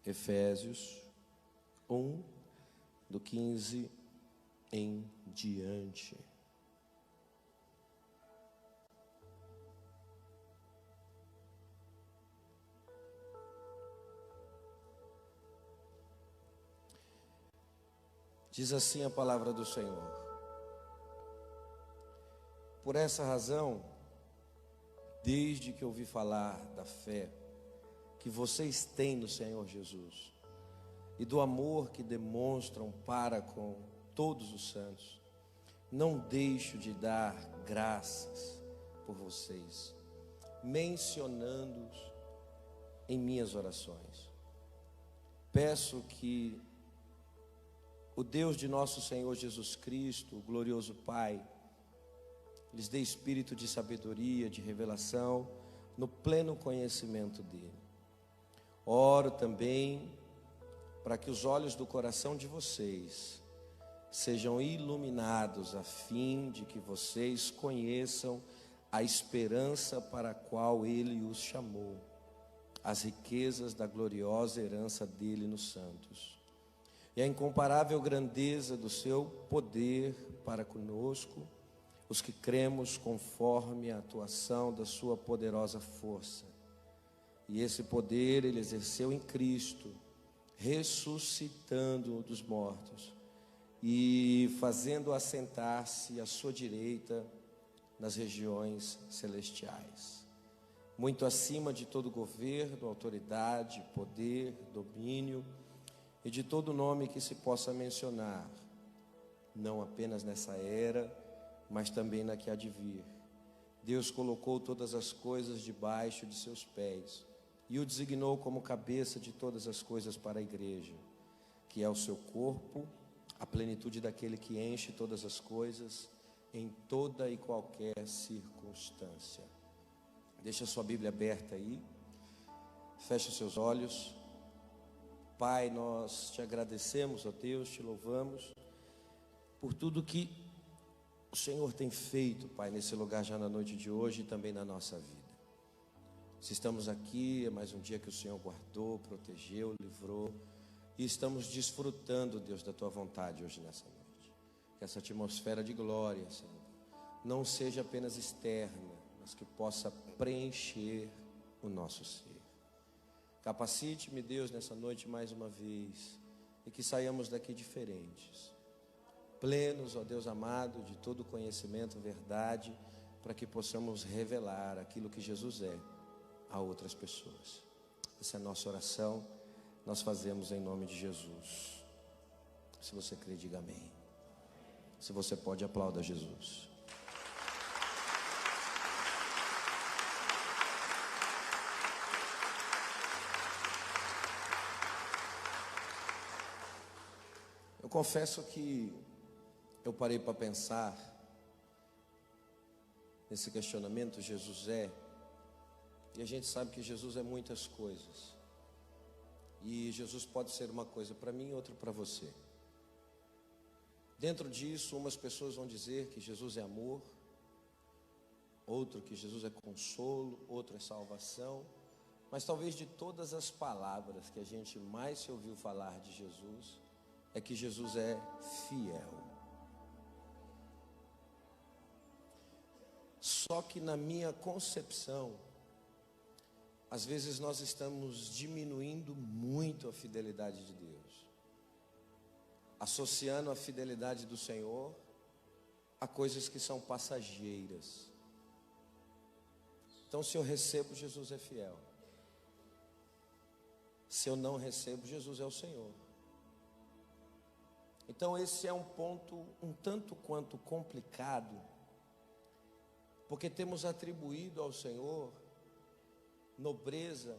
Efésios 1, do 15 em diante. Diz assim a palavra do Senhor: por essa razão, desde que ouvi falar da fé que vocês têm no Senhor Jesus e do amor que demonstram para com todos os santos, não deixo de dar graças por vocês, mencionando-os em minhas orações. Peço que o Deus de nosso Senhor Jesus Cristo, o glorioso Pai, lhes dê espírito de sabedoria, de revelação, no pleno conhecimento dele. Oro também para que os olhos do coração de vocês sejam iluminados, a fim de que vocês conheçam a esperança para a qual ele os chamou, as riquezas da gloriosa herança dele nos santos, e a incomparável grandeza do seu poder para conosco, os que cremos conforme a atuação da sua poderosa força. E esse poder ele exerceu em Cristo, ressuscitando-o dos mortos e fazendo assentar-se à sua direita nas regiões celestiais, muito acima de todo governo, autoridade, poder, domínio e de todo nome que se possa mencionar, não apenas nessa era, mas também na que há de vir. Deus colocou todas as coisas debaixo de seus pés e o designou como cabeça de todas as coisas para a igreja, que é o seu corpo, a plenitude daquele que enche todas as coisas em toda e qualquer circunstância. Deixa a sua Bíblia aberta aí, feche os seus olhos. Pai, nós te agradecemos, ó Deus, te louvamos por tudo que o Senhor tem feito, Pai, nesse lugar já na noite de hoje e também na nossa vida. Se estamos aqui, é mais um dia que o Senhor guardou, protegeu, livrou, e estamos desfrutando, Deus, da tua vontade hoje nessa noite. Que essa atmosfera de glória, Senhor, não seja apenas externa, mas que possa preencher o nosso ser. Capacite-me, Deus, nessa noite mais uma vez, e que saiamos daqui diferentes, plenos, ó Deus amado, de todo conhecimento, verdade, para que possamos revelar aquilo que Jesus é a outras pessoas. Essa é a nossa oração, nós fazemos em nome de Jesus. Se você crê, diga amém. Se você pode, aplauda Jesus. Eu confesso que eu parei para pensar nesse questionamento, Jesus é, e a gente sabe que Jesus é muitas coisas, e Jesus pode ser uma coisa para mim e outra para você. Dentro disso, umas pessoas vão dizer que Jesus é amor, outro que Jesus é consolo, outro é salvação, mas talvez de todas as palavras que a gente mais se ouviu falar de Jesus, é que Jesus é fiel. Só que na minha concepção, às vezes nós estamos diminuindo muito a fidelidade de Deus, associando a fidelidade do Senhor a coisas que são passageiras. Então, se eu recebo, Jesus é fiel. Se eu não recebo, Jesus é o Senhor. Então esse é um ponto um tanto quanto complicado, porque temos atribuído ao Senhor nobreza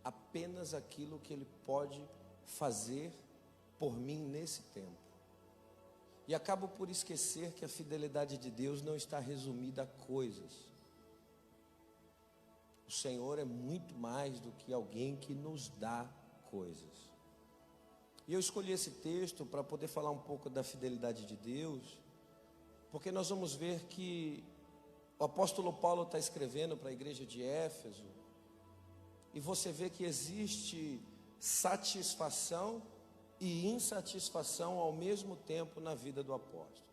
apenas aquilo que Ele pode fazer por mim nesse tempo. E acabo por esquecer que a fidelidade de Deus não está resumida a coisas. O Senhor é muito mais do que alguém que nos dá coisas. E eu escolhi esse texto para poder falar um pouco da fidelidade de Deus, porque nós vamos ver que o apóstolo Paulo está escrevendo para a igreja de Éfeso, e você vê que existe satisfação e insatisfação ao mesmo tempo na vida do apóstolo.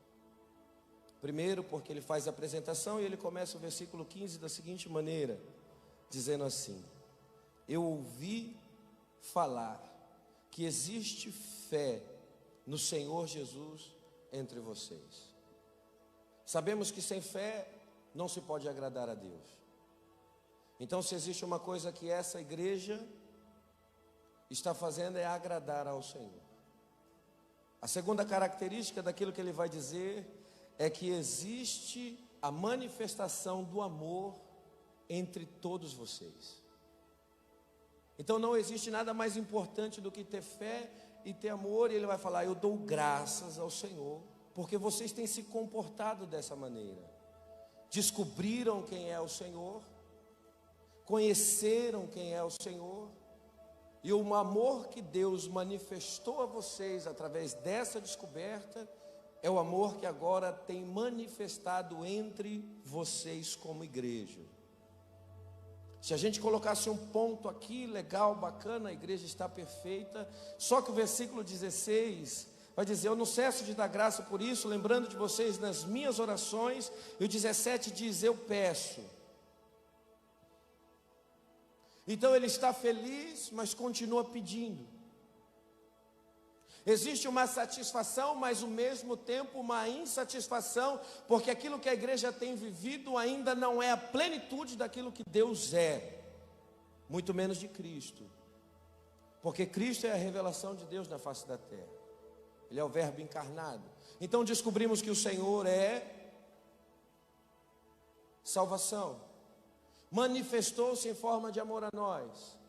Primeiro, porque ele faz a apresentação e ele começa o versículo 15 da seguinte maneira, dizendo assim: eu ouvi falar que existe fé no Senhor Jesus entre vocês. Sabemos que sem fé não se pode agradar a Deus. Então, se existe uma coisa que essa igreja está fazendo é agradar ao Senhor. A segunda característica daquilo que ele vai dizer é que existe a manifestação do amor entre todos vocês. Então não existe nada mais importante do que ter fé e ter amor. E ele vai falar: eu dou graças ao Senhor, porque vocês têm se comportado dessa maneira. Descobriram quem é o Senhor, conheceram quem é o Senhor, e o amor que Deus manifestou a vocês através dessa descoberta é o amor que agora tem manifestado entre vocês como igreja. Se a gente colocasse um ponto aqui, legal, bacana, a igreja está perfeita. Só que o versículo 16 vai dizer: eu não cesso de dar graça por isso, lembrando de vocês nas minhas orações. E o 17 diz: eu peço. Então ele está feliz, mas continua pedindo. Existe uma satisfação, mas ao mesmo tempo uma insatisfação, porque aquilo que a igreja tem vivido ainda não é a plenitude daquilo que Deus é, muito menos de Cristo, porque Cristo é a revelação de Deus na face da terra, Ele é o verbo encarnado. Então descobrimos que o Senhor é salvação, manifestou-se em forma de amor a nós.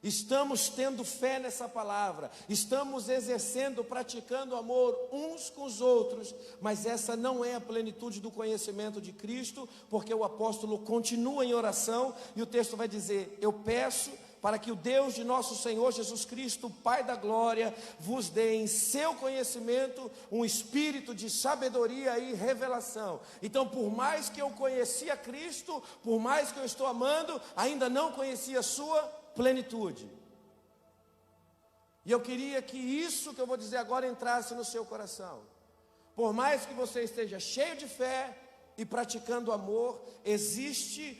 Estamos tendo fé nessa palavra, estamos exercendo, praticando amor uns com os outros, mas essa não é a plenitude do conhecimento de Cristo, porque o apóstolo continua em oração e o texto vai dizer: eu peço para que o Deus de nosso Senhor Jesus Cristo, Pai da glória, vos dê em seu conhecimento um espírito de sabedoria e revelação. Então, por mais que eu conhecia Cristo, por mais que eu estou amando, ainda não conhecia a sua plenitude. E eu queria que isso que eu vou dizer agora entrasse no seu coração. Por mais que você esteja cheio de fé e praticando amor, existe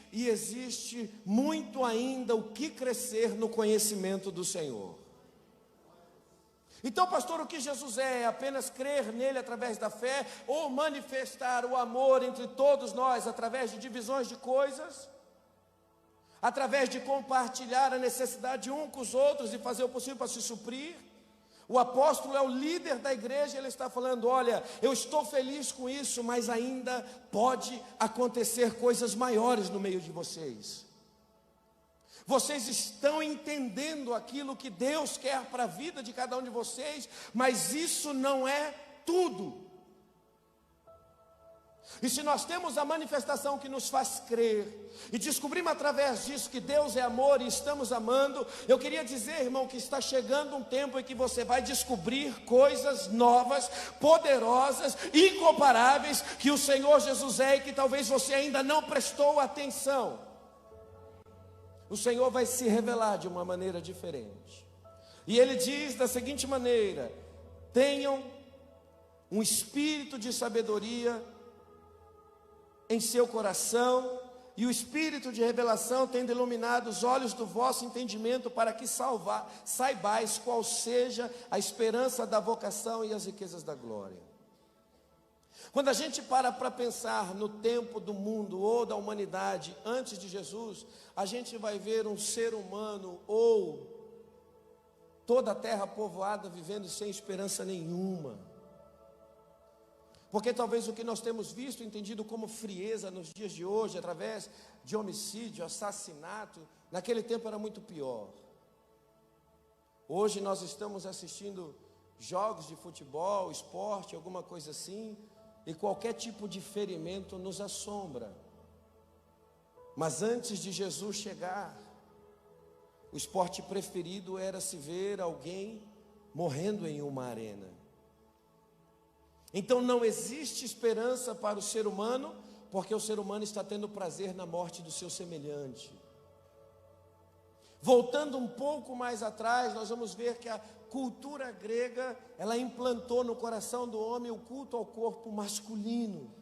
muito ainda o que crescer no conhecimento do Senhor. Então, pastor, o que Jesus é apenas crer nele através da fé, ou manifestar o amor entre todos nós através de divisões de coisas, através de compartilhar a necessidade um com os outros e fazer o possível para se suprir? O apóstolo é o líder da igreja, ele está falando: olha, eu estou feliz com isso, mas ainda pode acontecer coisas maiores no meio de vocês. Vocês estão entendendo aquilo que Deus quer para a vida de cada um de vocês, mas isso não é tudo. E se nós temos a manifestação que nos faz crer, e descobrimos através disso que Deus é amor e estamos amando, eu queria dizer, irmão, que está chegando um tempo em que você vai descobrir coisas novas, poderosas, incomparáveis, que o Senhor Jesus é e que talvez você ainda não prestou atenção. O Senhor vai se revelar de uma maneira diferente. E Ele diz da seguinte maneira: tenham um espírito de sabedoria em seu coração, e o espírito de revelação tendo iluminado os olhos do vosso entendimento, para que saibais qual seja a esperança da vocação e as riquezas da glória. Quando a gente para pensar no tempo do mundo ou da humanidade antes de Jesus, a gente vai ver um ser humano ou toda a terra povoada vivendo sem esperança nenhuma. Porque talvez o que nós temos visto, entendido como frieza nos dias de hoje, através de homicídio, assassinato, naquele tempo era muito pior. Hoje nós estamos assistindo jogos de futebol, esporte, alguma coisa assim, e qualquer tipo de ferimento nos assombra. Mas antes de Jesus chegar, o esporte preferido era se ver alguém morrendo em uma arena. Então não existe esperança para o ser humano, porque o ser humano está tendo prazer na morte do seu semelhante. Voltando um pouco mais atrás, nós vamos ver que a cultura grega, ela implantou no coração do homem o culto ao corpo masculino.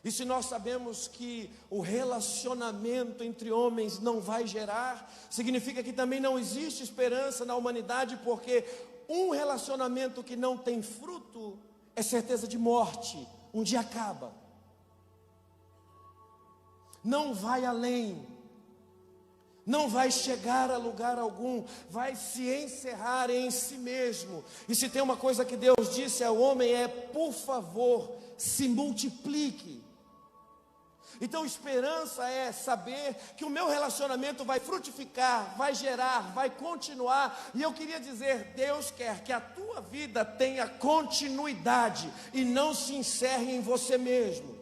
E se nós sabemos que o relacionamento entre homens não vai gerar, significa que também não existe esperança na humanidade, porque um relacionamento que não tem fruto é certeza de morte, um dia acaba. Não vai além, não vai chegar a lugar algum, vai se encerrar em si mesmo. E se tem uma coisa que Deus disse ao homem é: por favor, se multiplique. Então esperança é saber que o meu relacionamento vai frutificar, vai gerar, vai continuar. E eu queria dizer, Deus quer que a tua vida tenha continuidade e não se encerre em você mesmo.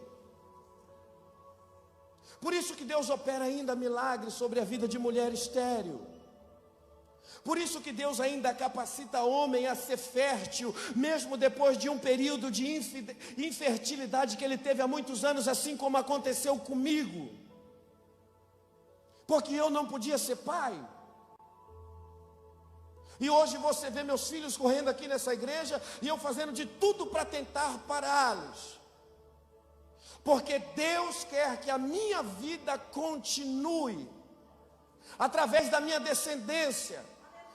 Por isso que Deus opera ainda milagres sobre a vida de mulher estéril. Por isso que Deus ainda capacita homem a ser fértil, mesmo depois de um período de infertilidade que ele teve há muitos anos, assim como aconteceu comigo. Porque eu não podia ser pai. E hoje você vê meus filhos correndo aqui nessa igreja e eu fazendo de tudo para tentar pará-los. Porque Deus quer que a minha vida continue, através da minha descendência,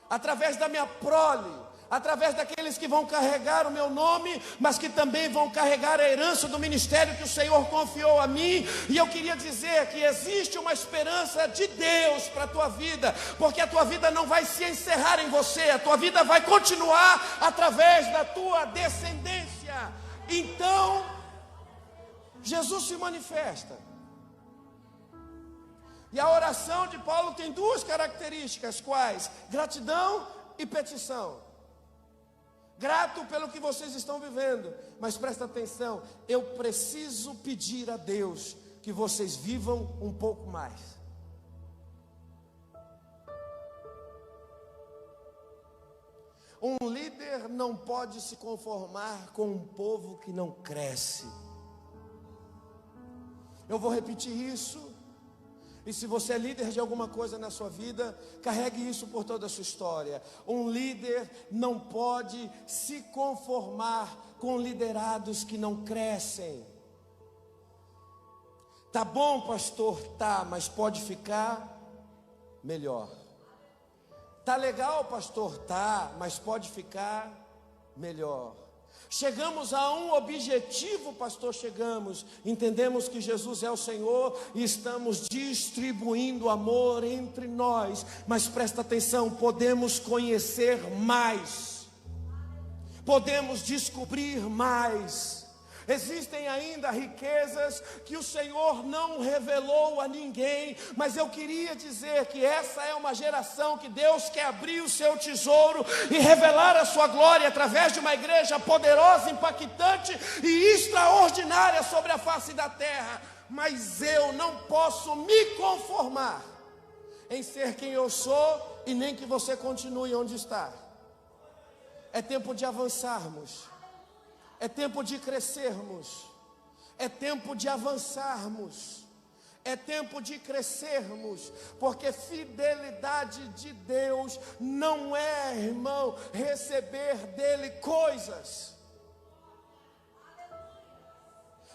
através da minha prole, através daqueles que vão carregar o meu nome, mas que também vão carregar a herança do ministério que o Senhor confiou a mim. E eu queria dizer que existe uma esperança de Deus para a tua vida, porque a tua vida não vai se encerrar em você, a tua vida vai continuar através da tua descendência. Então, Jesus se manifesta. E a oração de Paulo tem duas características, quais? Gratidão e petição. Grato pelo que vocês estão vivendo, mas presta atenção, eu preciso pedir a Deus que vocês vivam um pouco mais. Um líder não pode se conformar com um povo que não cresce. Eu vou repetir isso. E se você é líder de alguma coisa na sua vida, carregue isso por toda a sua história. Um líder não pode se conformar com liderados que não crescem. Tá bom, pastor? Tá, mas pode ficar melhor. Tá legal, pastor? Tá, mas pode ficar melhor. Chegamos a um objetivo, pastor, chegamos. Entendemos que Jesus é o Senhor e estamos distribuindo amor entre nós. Mas presta atenção, podemos conhecer mais. Podemos descobrir mais. Existem ainda riquezas que o Senhor não revelou a ninguém, mas eu queria dizer que essa é uma geração que Deus quer abrir o seu tesouro e revelar a sua glória através de uma igreja poderosa, impactante e extraordinária sobre a face da terra. Mas eu não posso me conformar em ser quem eu sou e nem que você continue onde está. É tempo de avançarmos. É tempo de crescermos, é tempo de avançarmos, é tempo de crescermos, porque fidelidade de Deus não é, irmão, receber dele coisas.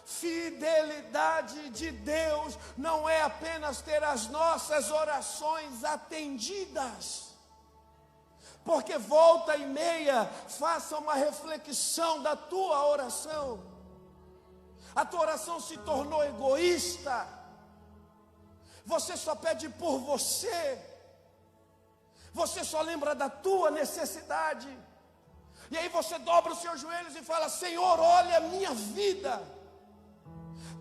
Fidelidade de Deus não é apenas ter as nossas orações atendidas. Porque volta e meia, faça uma reflexão da tua oração. A tua oração se tornou egoísta. Você só pede por você. Você só lembra da tua necessidade. E aí você dobra os seus joelhos e fala: Senhor, olha a minha vida.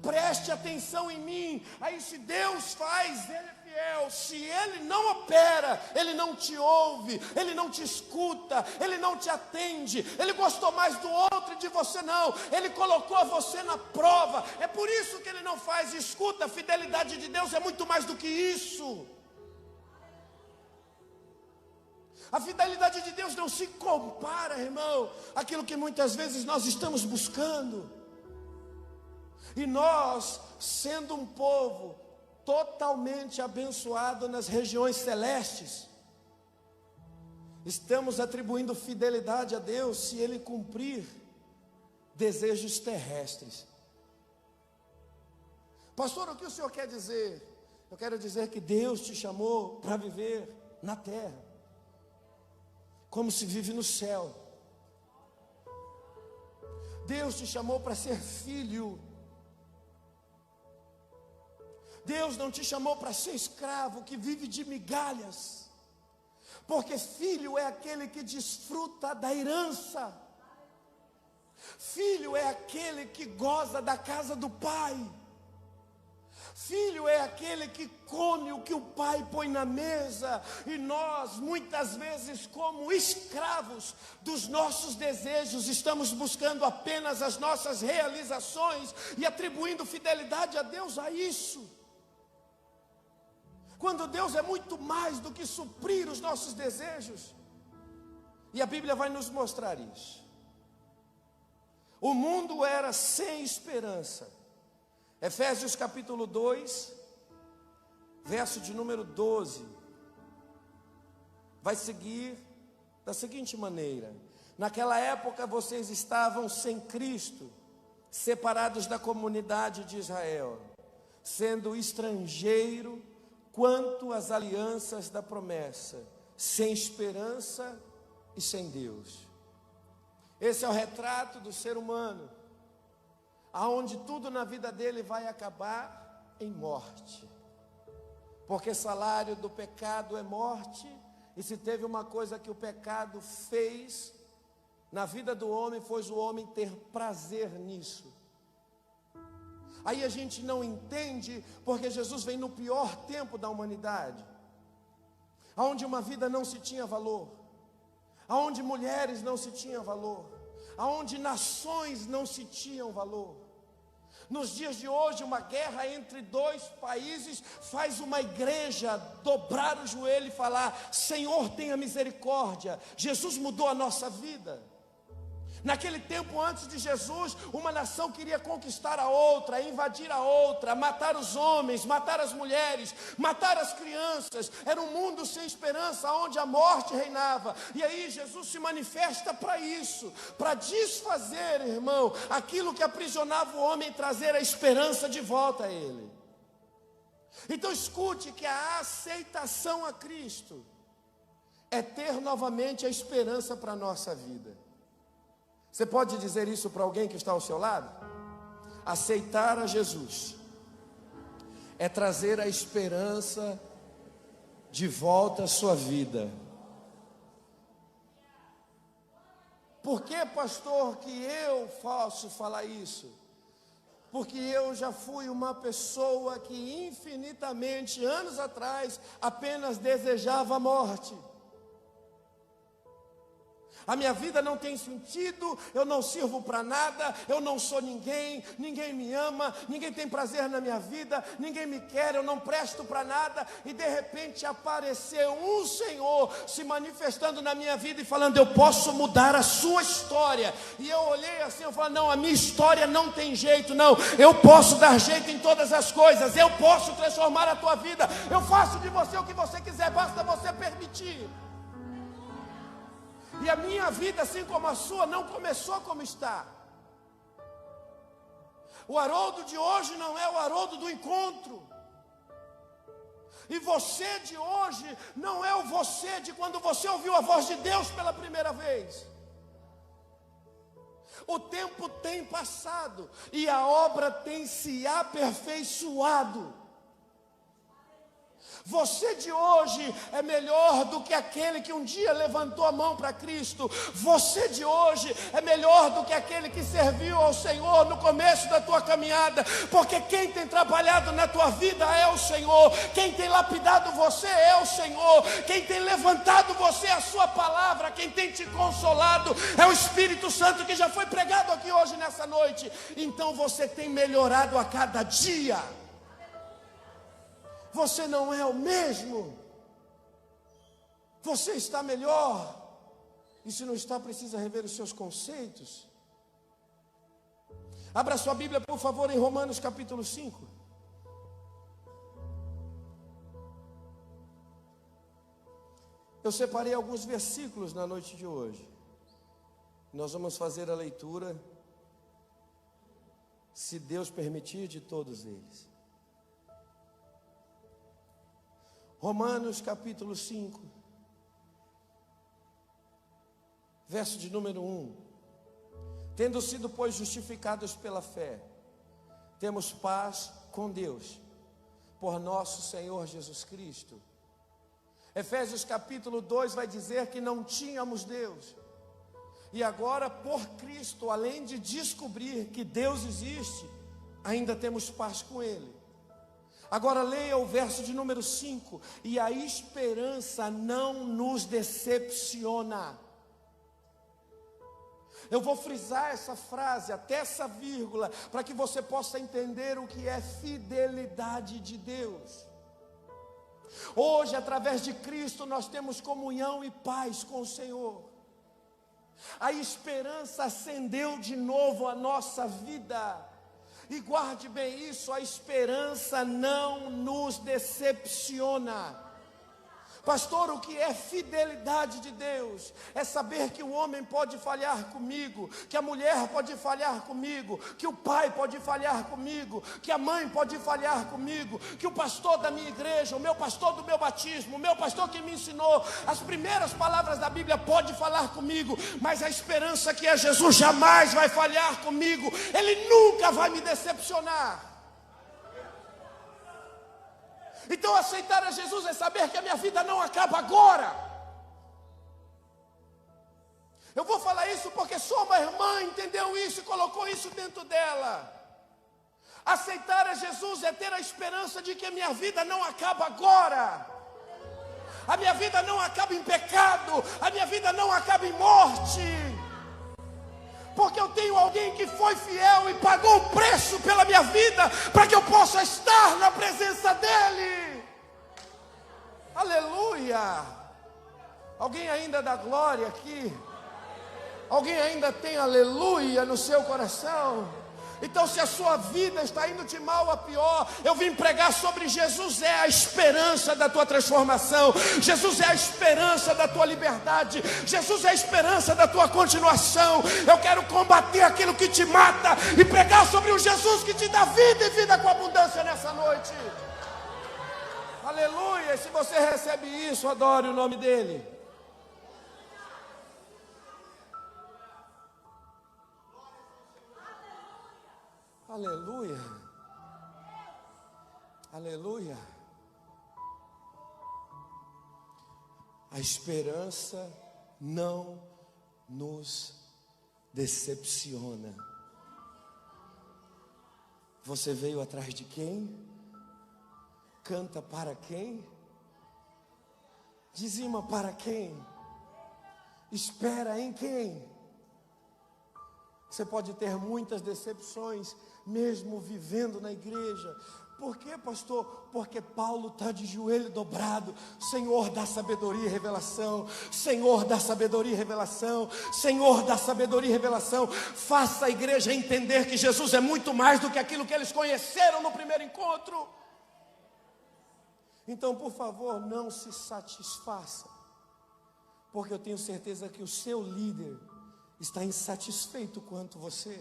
Preste atenção em mim. Aí se Deus faz, Ele é fiel. Se Ele não opera, Ele não te ouve, Ele não te escuta, Ele não te atende. Ele gostou mais do outro e de você não. Ele colocou você na prova. É por isso que Ele não faz. Escuta, a fidelidade de Deus é muito mais do que isso. A fidelidade de Deus não se compara, irmão, àquilo que muitas vezes nós estamos buscando. E nós, sendo um povo totalmente abençoado nas regiões celestes. Estamos atribuindo fidelidade a Deus se Ele cumprir desejos terrestres. Pastor, o que o senhor quer dizer? Eu quero dizer que Deus te chamou para viver na terra, como se vive no céu. Deus te chamou para ser filho. Deus não te chamou para ser escravo que vive de migalhas, porque filho é aquele que desfruta da herança. Filho é aquele que goza da casa do pai. Filho é aquele que come o que o pai põe na mesa. E nós, muitas vezes, como escravos dos nossos desejos, estamos buscando apenas as nossas realizações e atribuindo fidelidade a Deus a isso. Quando Deus é muito mais do que suprir os nossos desejos. E a Bíblia vai nos mostrar isso. O mundo era sem esperança. Efésios capítulo 2, verso de número 12, vai seguir da seguinte maneira: naquela época vocês estavam sem Cristo, separados da comunidade de Israel, sendo estrangeiro quanto às alianças da promessa, sem esperança e sem Deus. Esse é o retrato do ser humano, aonde tudo na vida dele vai acabar em morte, porque salário do pecado é morte. E se teve uma coisa que o pecado fez na vida do homem, foi o homem ter prazer nisso. Aí a gente não entende, porque Jesus vem no pior tempo da humanidade, aonde uma vida não se tinha valor, aonde mulheres não se tinham valor, aonde nações não se tinham valor. Nos dias de hoje, uma guerra entre dois países faz uma igreja dobrar o joelho e falar: Senhor, tenha misericórdia. Jesus mudou a nossa vida. Naquele tempo antes de Jesus, uma nação queria conquistar a outra, invadir a outra, matar os homens, matar as mulheres, matar as crianças. Era um mundo sem esperança, onde a morte reinava. E aí Jesus se manifesta para isso, para desfazer, irmão, aquilo que aprisionava o homem e trazer a esperança de volta a ele. Então escute que a aceitação a Cristo é ter novamente a esperança para a nossa vida. Você pode dizer isso para alguém que está ao seu lado? Aceitar a Jesus é trazer a esperança de volta à sua vida. Por que, pastor, que eu posso falar isso? Porque eu já fui uma pessoa que infinitamente, anos atrás, apenas desejava a morte. A minha vida não tem sentido, eu não sirvo para nada, eu não sou ninguém, ninguém me ama, ninguém tem prazer na minha vida, ninguém me quer, eu não presto para nada. E de repente apareceu um Senhor se manifestando na minha vida e falando: eu posso mudar a sua história. E eu olhei assim, eu falei: não, a minha história não tem jeito, não. Eu posso dar jeito em todas as coisas, eu posso transformar a tua vida, eu faço de você o que você quiser, basta você permitir. E a minha vida, assim como a sua, não começou como está. O Haroldo de hoje não é o Haroldo do encontro. E você de hoje não é o você de quando você ouviu a voz de Deus pela primeira vez. O tempo tem passado e a obra tem se aperfeiçoado. Você de hoje é melhor do que aquele que um dia levantou a mão para Cristo. Você de hoje é melhor do que aquele que serviu ao Senhor no começo da tua caminhada. Porque quem tem trabalhado na tua vida é o Senhor. Quem tem lapidado você é o Senhor. Quem tem levantado você é a sua palavra. Quem tem te consolado é o Espírito Santo, que já foi pregado aqui hoje nessa noite. Então você tem melhorado a cada dia. Você não é o mesmo. Você está melhor. E se não está, precisa rever os seus conceitos. Abra sua Bíblia, por favor, em Romanos capítulo 5. Eu separei alguns versículos na noite de hoje. Nós vamos fazer a leitura, se Deus permitir, de todos eles. Romanos capítulo 5, verso de número 1. Tendo sido, pois, justificados pela fé, temos paz com Deus, por nosso Senhor Jesus Cristo. Efésios capítulo 2 vai dizer que não tínhamos Deus. E agora, por Cristo, além de descobrir que Deus existe, ainda temos paz com Ele. Agora leia o verso de número 5. E a esperança não nos decepciona. Eu vou frisar essa frase, até essa vírgula, para que você possa entender o que é fidelidade de Deus. Hoje, através de Cristo, nós temos comunhão e paz com o Senhor. A esperança acendeu de novo a nossa vida. E guarde bem isso, a esperança não nos decepciona. Pastor, o que é fidelidade de Deus? É saber que o homem pode falhar comigo, que a mulher pode falhar comigo, que o pai pode falhar comigo, que a mãe pode falhar comigo, que o pastor da minha igreja, o meu pastor do meu batismo, o meu pastor que me ensinou as primeiras palavras da Bíblia pode falar comigo, mas a esperança que é Jesus jamais vai falhar comigo, Ele nunca vai me decepcionar. Então aceitar a Jesus é saber que a minha vida não acaba agora. Eu vou falar isso porque só uma irmã entendeu isso e colocou isso dentro dela. Aceitar a Jesus é ter a esperança de que a minha vida não acaba agora. A minha vida não acaba em pecado, a minha vida não acaba em morte. Porque eu tenho alguém que foi fiel e pagou o preço pela minha vida, para que eu possa estar na presença dEle. Aleluia! Alguém ainda dá glória aqui? Alguém ainda tem aleluia no seu coração? Então, se a sua vida está indo de mal a pior, eu vim pregar sobre Jesus é a esperança da tua transformação, Jesus é a esperança da tua liberdade, Jesus é a esperança da tua continuação. Eu quero combater aquilo que te mata e pregar sobre o Jesus que te dá vida e vida com abundância nessa noite. Aleluia! E se você recebe isso, adore o nome dEle. Aleluia, aleluia. A esperança não nos decepciona. Você veio atrás de quem? Canta para quem? Dizima para quem? Espera em quem? Você pode ter muitas decepções, mesmo vivendo na igreja. Por quê, pastor? Porque Paulo está de joelho dobrado. Senhor, dá sabedoria e revelação. Senhor, dá sabedoria e revelação. Senhor, dá sabedoria e revelação. Faça a igreja entender que Jesus é muito mais do que aquilo que eles conheceram no primeiro encontro. Então, por favor, não se satisfaça, porque eu tenho certeza que o seu líder está insatisfeito quanto você.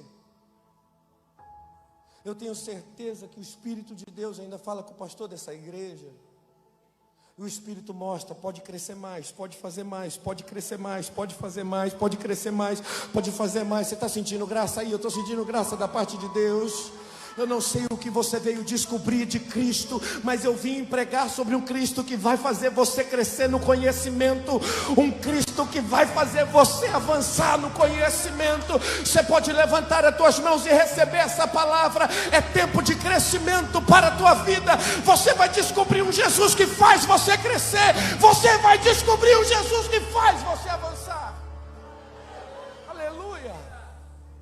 Eu tenho certeza que o Espírito de Deus ainda fala com o pastor dessa igreja. E o Espírito mostra, pode crescer mais, pode fazer mais, pode crescer mais, pode fazer mais, pode crescer mais, pode fazer mais. Você está sentindo graça aí? Eu estou sentindo graça da parte de Deus. Eu não sei o que você veio descobrir de Cristo, mas eu vim pregar sobre um Cristo que vai fazer você crescer no conhecimento, um Cristo que vai fazer você avançar no conhecimento. Você pode levantar as tuas mãos e receber essa palavra. É tempo de crescimento para a tua vida. Você vai descobrir um Jesus que faz você crescer. Você vai descobrir um Jesus que faz você avançar. Aleluia.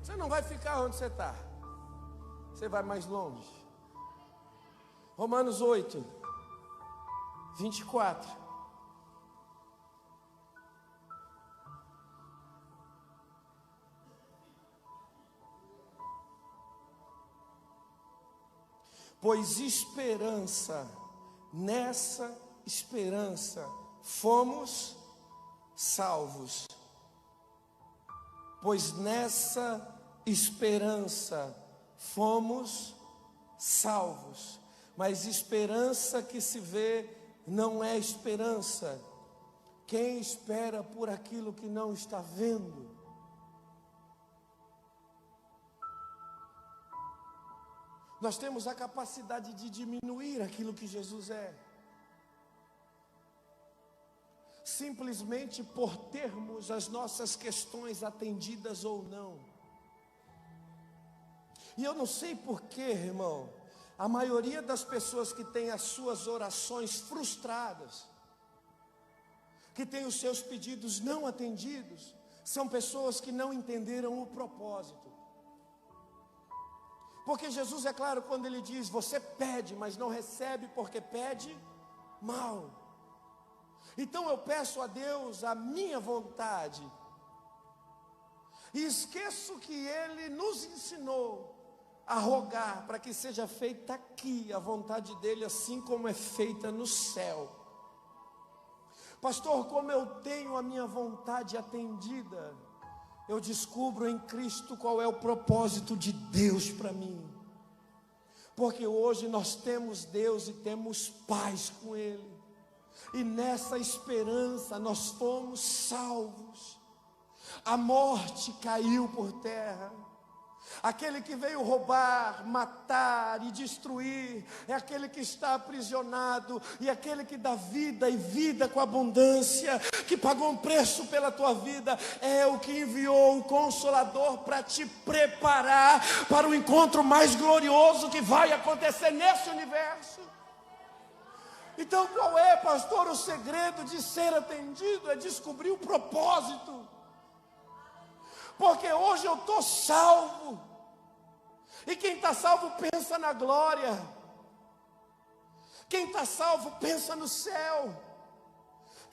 Você não vai ficar onde você está. Você vai mais longe. Romanos 8, 24. Pois esperança, nessa esperança, fomos salvos, pois nessa esperança fomos salvos. Mas esperança que se vê não é esperança. Quem espera por aquilo que não está vendo? Nós temos a capacidade de diminuir aquilo que Jesus é, simplesmente por termos as nossas questões atendidas ou não. E eu não sei porquê, irmão, a maioria das pessoas que tem as suas orações frustradas, que tem os seus pedidos não atendidos, são pessoas que não entenderam o propósito. Porque Jesus é claro quando ele diz: você pede, mas não recebe porque pede mal. Então eu peço a Deus a minha vontade, e esqueço que Ele nos ensinou a rogar para que seja feita aqui a vontade dEle, assim como é feita no céu. Pastor, como eu tenho a minha vontade atendida, eu descubro em Cristo qual é o propósito de Deus para mim. Porque hoje nós temos Deus e temos paz com Ele. E nessa esperança nós fomos salvos. A morte caiu por terra. Aquele que veio roubar, matar e destruir é aquele que está aprisionado, e aquele que dá vida e vida com abundância, que pagou um preço pela tua vida, é o que enviou o Consolador para te preparar para o encontro mais glorioso que vai acontecer nesse universo. Então qual é, pastor, o segredo de ser atendido? É descobrir o propósito. Porque hoje eu estou salvo, e quem está salvo pensa na glória, quem está salvo pensa no céu,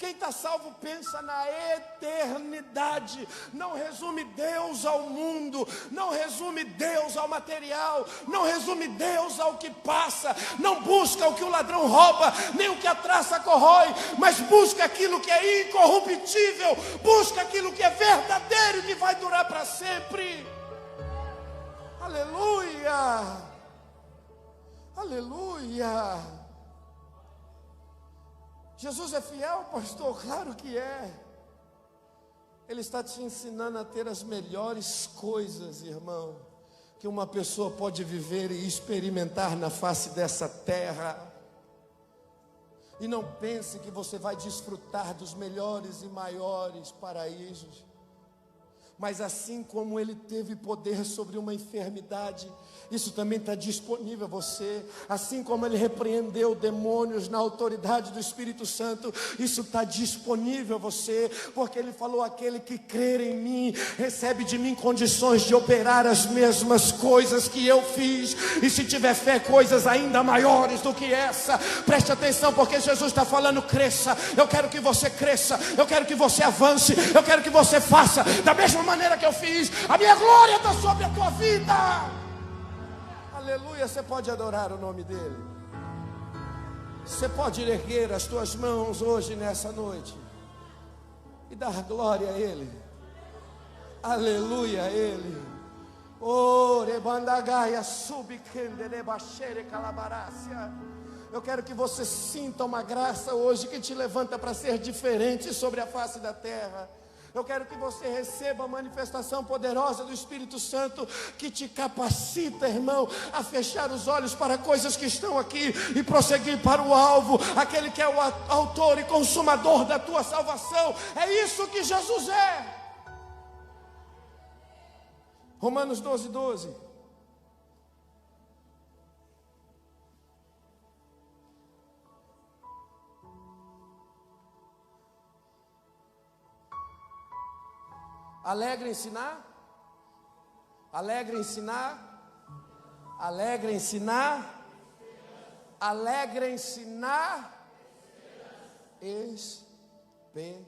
quem está salvo pensa na eternidade. Não resume Deus ao mundo, não resume Deus ao material, não resume Deus ao que passa, não busca o que o ladrão rouba, nem o que a traça corrói, mas busca aquilo que é incorruptível, busca aquilo que é verdadeiro e que vai durar para sempre. Aleluia, aleluia. Jesus é fiel, pastor? Claro que é. Ele está te ensinando a ter as melhores coisas, irmão, que uma pessoa pode viver e experimentar na face dessa terra. E não pense que você vai desfrutar dos melhores e maiores paraísos. Mas assim como Ele teve poder sobre uma enfermidade, isso também está disponível a você. Assim como Ele repreendeu demônios na autoridade do Espírito Santo, isso está disponível a você. Porque Ele falou: aquele que crer em mim, recebe de mim condições de operar as mesmas coisas que eu fiz. E se tiver fé, coisas ainda maiores do que essa. Preste atenção, porque Jesus está falando: cresça. Eu quero que você cresça, eu quero que você avance, eu quero que você faça da mesma maneira que eu fiz. A minha glória está sobre a tua vida. Aleluia. Você pode adorar o nome dEle. Você pode erguer as tuas mãos hoje, nessa noite, e dar glória a Ele. Aleluia a Ele. Oh, rebandagaia subkendelebachere calabarácia. Eu quero que você sinta uma graça hoje que te levanta para ser diferente sobre a face da terra. Eu quero que você receba a manifestação poderosa do Espírito Santo, que te capacita, irmão, a fechar os olhos para coisas que estão aqui e prosseguir para o alvo, aquele que é o autor e consumador da tua salvação. É isso que Jesus é. Romanos 12:12. Alegrem-se na, alegrem-se na, alegrem-se na, alegrem-se na esperança.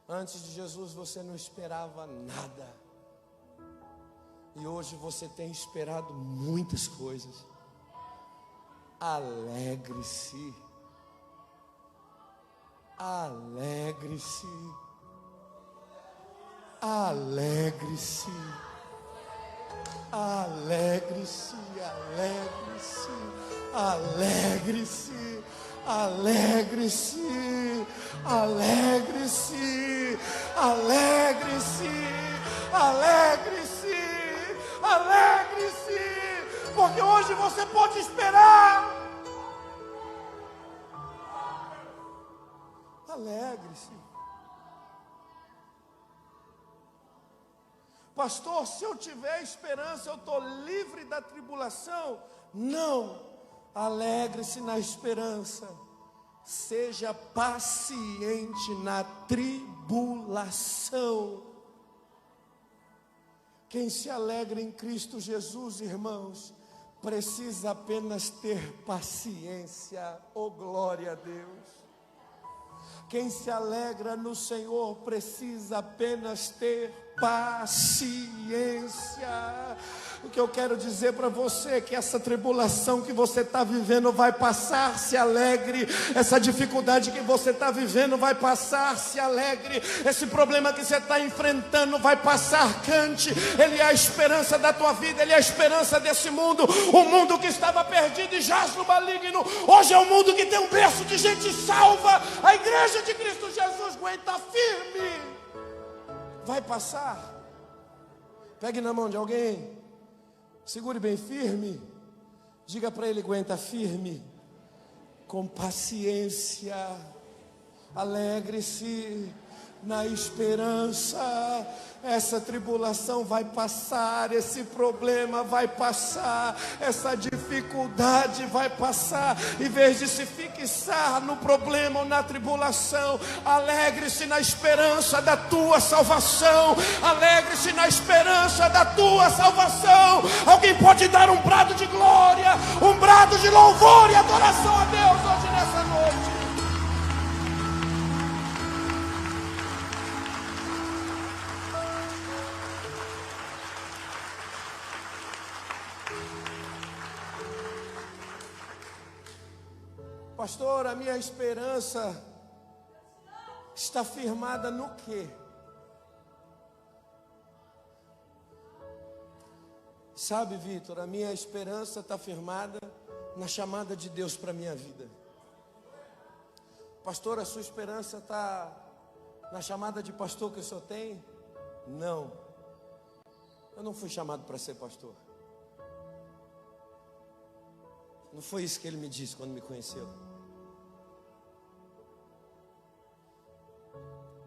Antes de Jesus você não esperava nada, e hoje você tem esperado muitas coisas. Alegre-se. Alegre-se. Alegre-se. Alegre-se. Alegre-se. Alegre-se. Alegre-se. Alegre-se. Alegre-se. Alegre-se. Porque hoje você pode esperar. Alegre-se. Pastor, se eu tiver esperança, eu estou livre da tribulação? Não. Alegre-se na esperança. Seja paciente na tribulação. Quem se alegra em Cristo Jesus, irmãos, precisa apenas ter paciência. Oh, glória a Deus. Quem se alegra no Senhor precisa apenas ter paciência. O que eu quero dizer para você é que essa tribulação que você está vivendo vai passar, se alegre. Essa dificuldade que você está vivendo vai passar, se alegre. Esse problema que você está enfrentando vai passar, cante. Ele é a esperança da tua vida, Ele é a esperança desse mundo. O mundo que estava perdido e jaz no maligno, hoje é um mundo que tem um berço de gente salva. A igreja de Cristo Jesus aguenta firme. Vai passar. Pegue na mão de alguém, segure bem firme, diga para ele: aguenta firme, com paciência, alegre-se na esperança. Essa tribulação vai passar, esse problema vai passar, essa dificuldade vai passar. Em vez de se fixar no problema ou na tribulação, alegre-se na esperança da tua salvação. Alegre-se na esperança da tua salvação. Alguém pode dar um brado de glória, um brado de louvor e adoração a Deus hoje nessa noite? Pastor, a minha esperança está firmada no quê? Sabe, Vitor, a minha esperança está firmada na chamada de Deus para a minha vida. Pastor, a sua esperança está na chamada de pastor que o senhor tem? Não. Eu não fui chamado para ser pastor. Não foi isso que ele me disse quando me conheceu.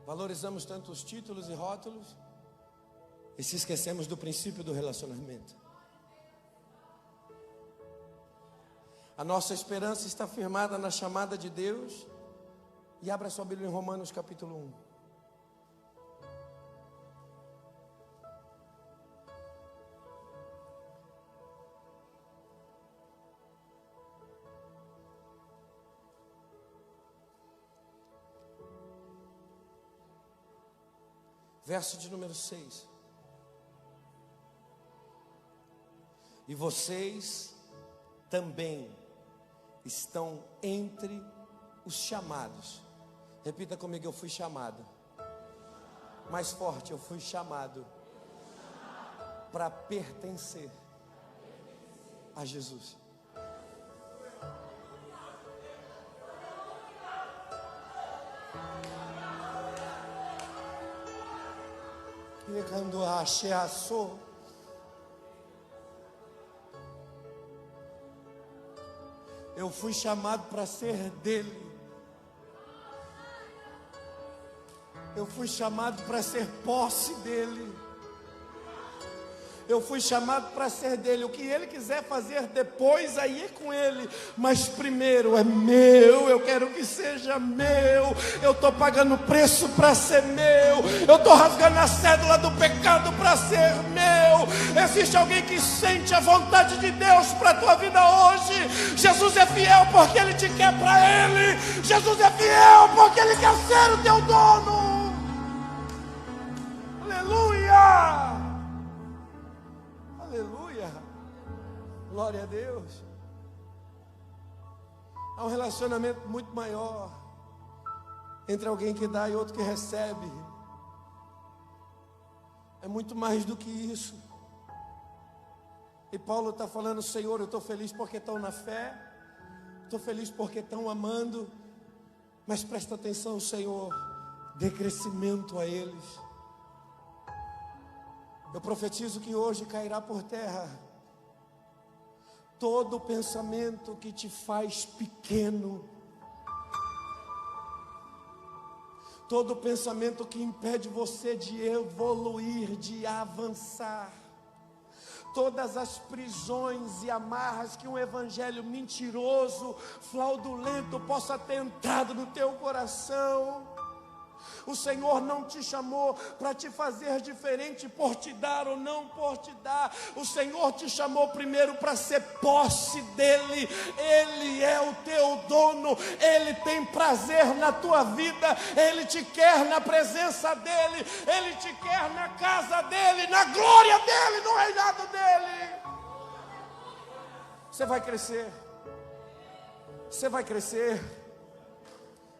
Valorizamos tanto os títulos e rótulos e se esquecemos do princípio do relacionamento. A nossa esperança está firmada na chamada de Deus. E abra sua Bíblia em Romanos capítulo 1. Verso de número 6. E vocês também estão entre os chamados. Repita comigo: eu fui chamado. Mais forte: eu fui chamado para pertencer a Jesus. E quando achei a sua, eu fui chamado para ser dele. Eu fui chamado para ser posse dele. Eu fui chamado para ser dele. O que ele quiser fazer depois, aí é com ele. Mas primeiro é meu. Eu quero que seja meu. Eu estou pagando preço para ser meu. Eu estou rasgando a cédula do pecado para ser meu. Existe alguém que sente a vontade de Deus para a tua vida hoje? Jesus é fiel porque Ele te quer para Ele. Jesus é fiel porque Ele quer ser o teu dono. Aleluia! Aleluia, glória a Deus. Há um relacionamento muito maior. entre alguém que dá e outro que recebe. É muito mais do que isso. E Paulo está falando: Senhor, eu estou feliz porque estão na fé, estou feliz porque estão amando, mas presta atenção, Senhor, dê crescimento a eles. Eu profetizo que hoje cairá por terra todo pensamento que te faz pequeno, todo pensamento que impede você de evoluir, de avançar, todas as prisões e amarras que um evangelho mentiroso, fraudulento possa ter entrado no teu coração. O Senhor não te chamou para te fazer diferente por te dar ou não por te dar. O Senhor te chamou primeiro para ser posse dEle. Ele é o teu dono. Ele tem prazer na tua vida. Ele te quer na presença dEle. Ele te quer na casa dEle, na glória dEle, no reinado dEle. Você vai crescer. Você vai crescer.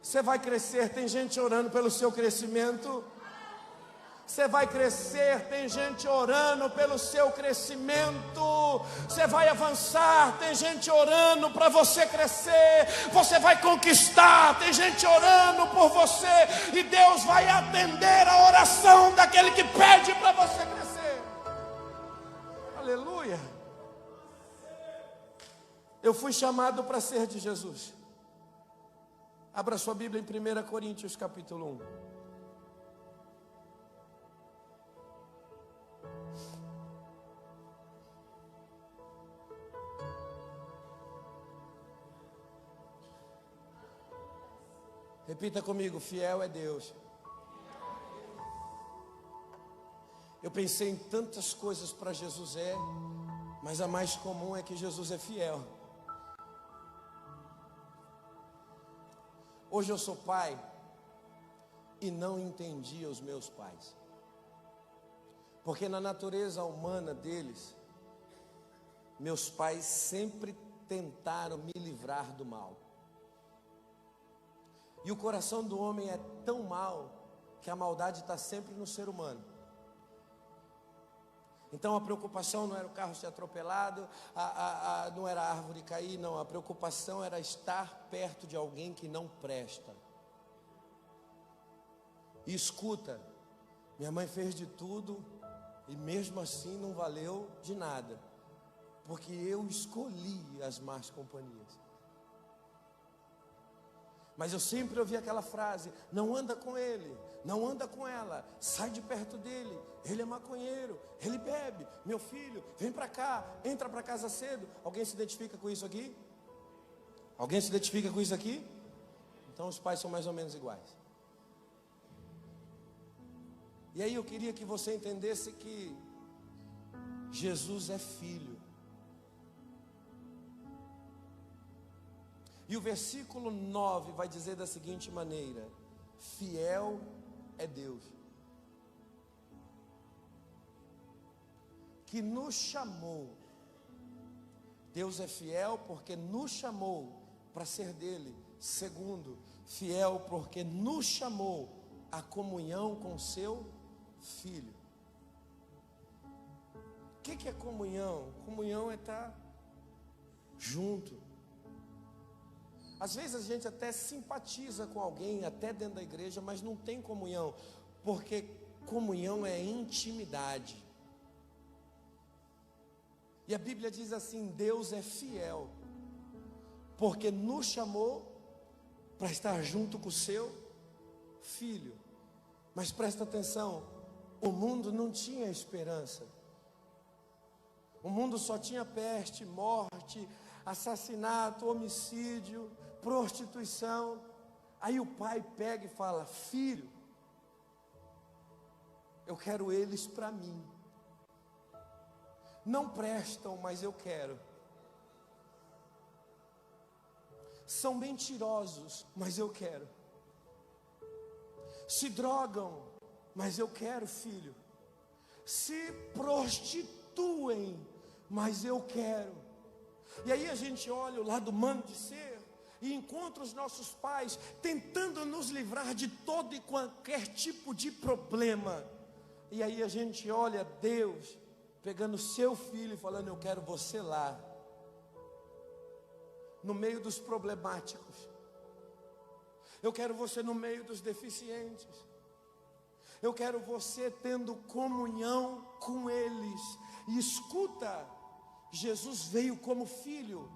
Você vai crescer, tem gente orando pelo seu crescimento. Você vai crescer, tem gente orando pelo seu crescimento. Você vai avançar, tem gente orando para você crescer. Você vai conquistar, tem gente orando por você. E Deus vai atender a oração daquele que pede para você crescer. Aleluia. Eu fui chamado para ser de Jesus. Abra sua Bíblia em 1 Coríntios capítulo 1. Repita comigo: fiel é Deus. Eu pensei em tantas coisas para Jesus mas a mais comum é que Jesus é fiel. Hoje eu sou pai e não entendia os meus pais, porque na natureza humana deles, meus pais sempre tentaram me livrar do mal. E o coração do homem é tão mau que a maldade está sempre no ser humano. Então a preocupação não era o carro ser atropelado, não era a árvore cair, não. A preocupação era estar perto de alguém que não presta. E escuta, minha mãe fez de tudo e mesmo assim não valeu de nada, porque eu escolhi as más companhias. Mas eu sempre ouvi aquela frase: não anda com ele, não anda com ela, sai de perto dele, ele é maconheiro, ele bebe, meu filho, vem para cá, entra para casa cedo. Alguém se identifica com isso aqui? Alguém se identifica com isso aqui? Então os pais são mais ou menos iguais. E aí eu queria que você entendesse que Jesus é filho. E o versículo 9 vai dizer da seguinte maneira: fiel é Deus, que nos chamou. Deus é fiel porque nos chamou para ser dele. Segundo, fiel porque nos chamou à comunhão com seu Filho. O que é comunhão? Comunhão é estar junto. Às vezes a gente até simpatiza com alguém, até dentro da igreja, mas não tem comunhão, porque comunhão é intimidade. E a Bíblia diz assim: Deus é fiel, porque nos chamou para estar junto com o seu Filho. Mas presta atenção, o mundo não tinha esperança. O mundo só tinha peste, morte, assassinato, homicídio, prostituição. Aí o pai pega e fala: filho, eu quero eles para mim. Não prestam, mas eu quero. São mentirosos, mas eu quero. Se drogam, mas eu quero, filho. Se prostituem, mas eu quero. E aí a gente olha o lado humano de ser e encontra os nossos pais tentando nos livrar de todo e qualquer tipo de problema. E aí a gente olha Deus pegando seu filho e falando: eu quero você lá, no meio dos problemáticos. Eu quero você no meio dos deficientes. Eu quero você tendo comunhão com eles. E escuta, Jesus veio como filho,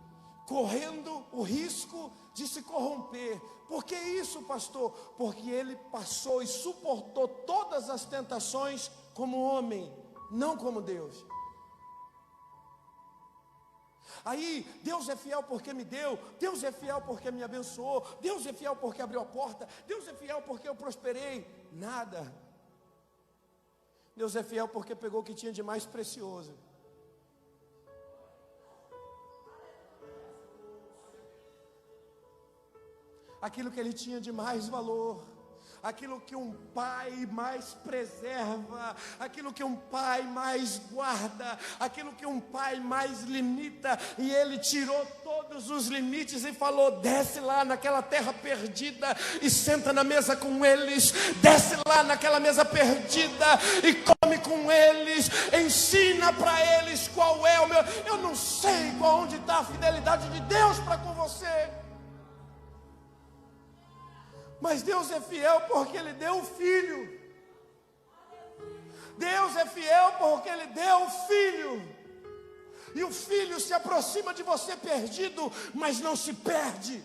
correndo o risco de se corromper. Por que isso, pastor? Porque ele passou e suportou todas as tentações como homem, não como Deus. Aí, Deus é fiel porque me deu, Deus é fiel porque me abençoou, Deus é fiel porque abriu a porta, Deus é fiel porque eu prosperei. Nada. Deus é fiel porque pegou o que tinha de mais precioso. Aquilo que ele tinha de mais valor, aquilo que um pai mais preserva, aquilo que um pai mais guarda, aquilo que um pai mais limita, e ele tirou todos os limites e falou: desce lá naquela terra perdida e senta na mesa com eles, desce lá naquela mesa perdida e come com eles, ensina para eles qual é o meu. Eu não sei onde está a fidelidade de Deus para com você, mas Deus é fiel porque Ele deu o Filho. Deus é fiel porque Ele deu o Filho. E o Filho se aproxima de você perdido, mas não se perde.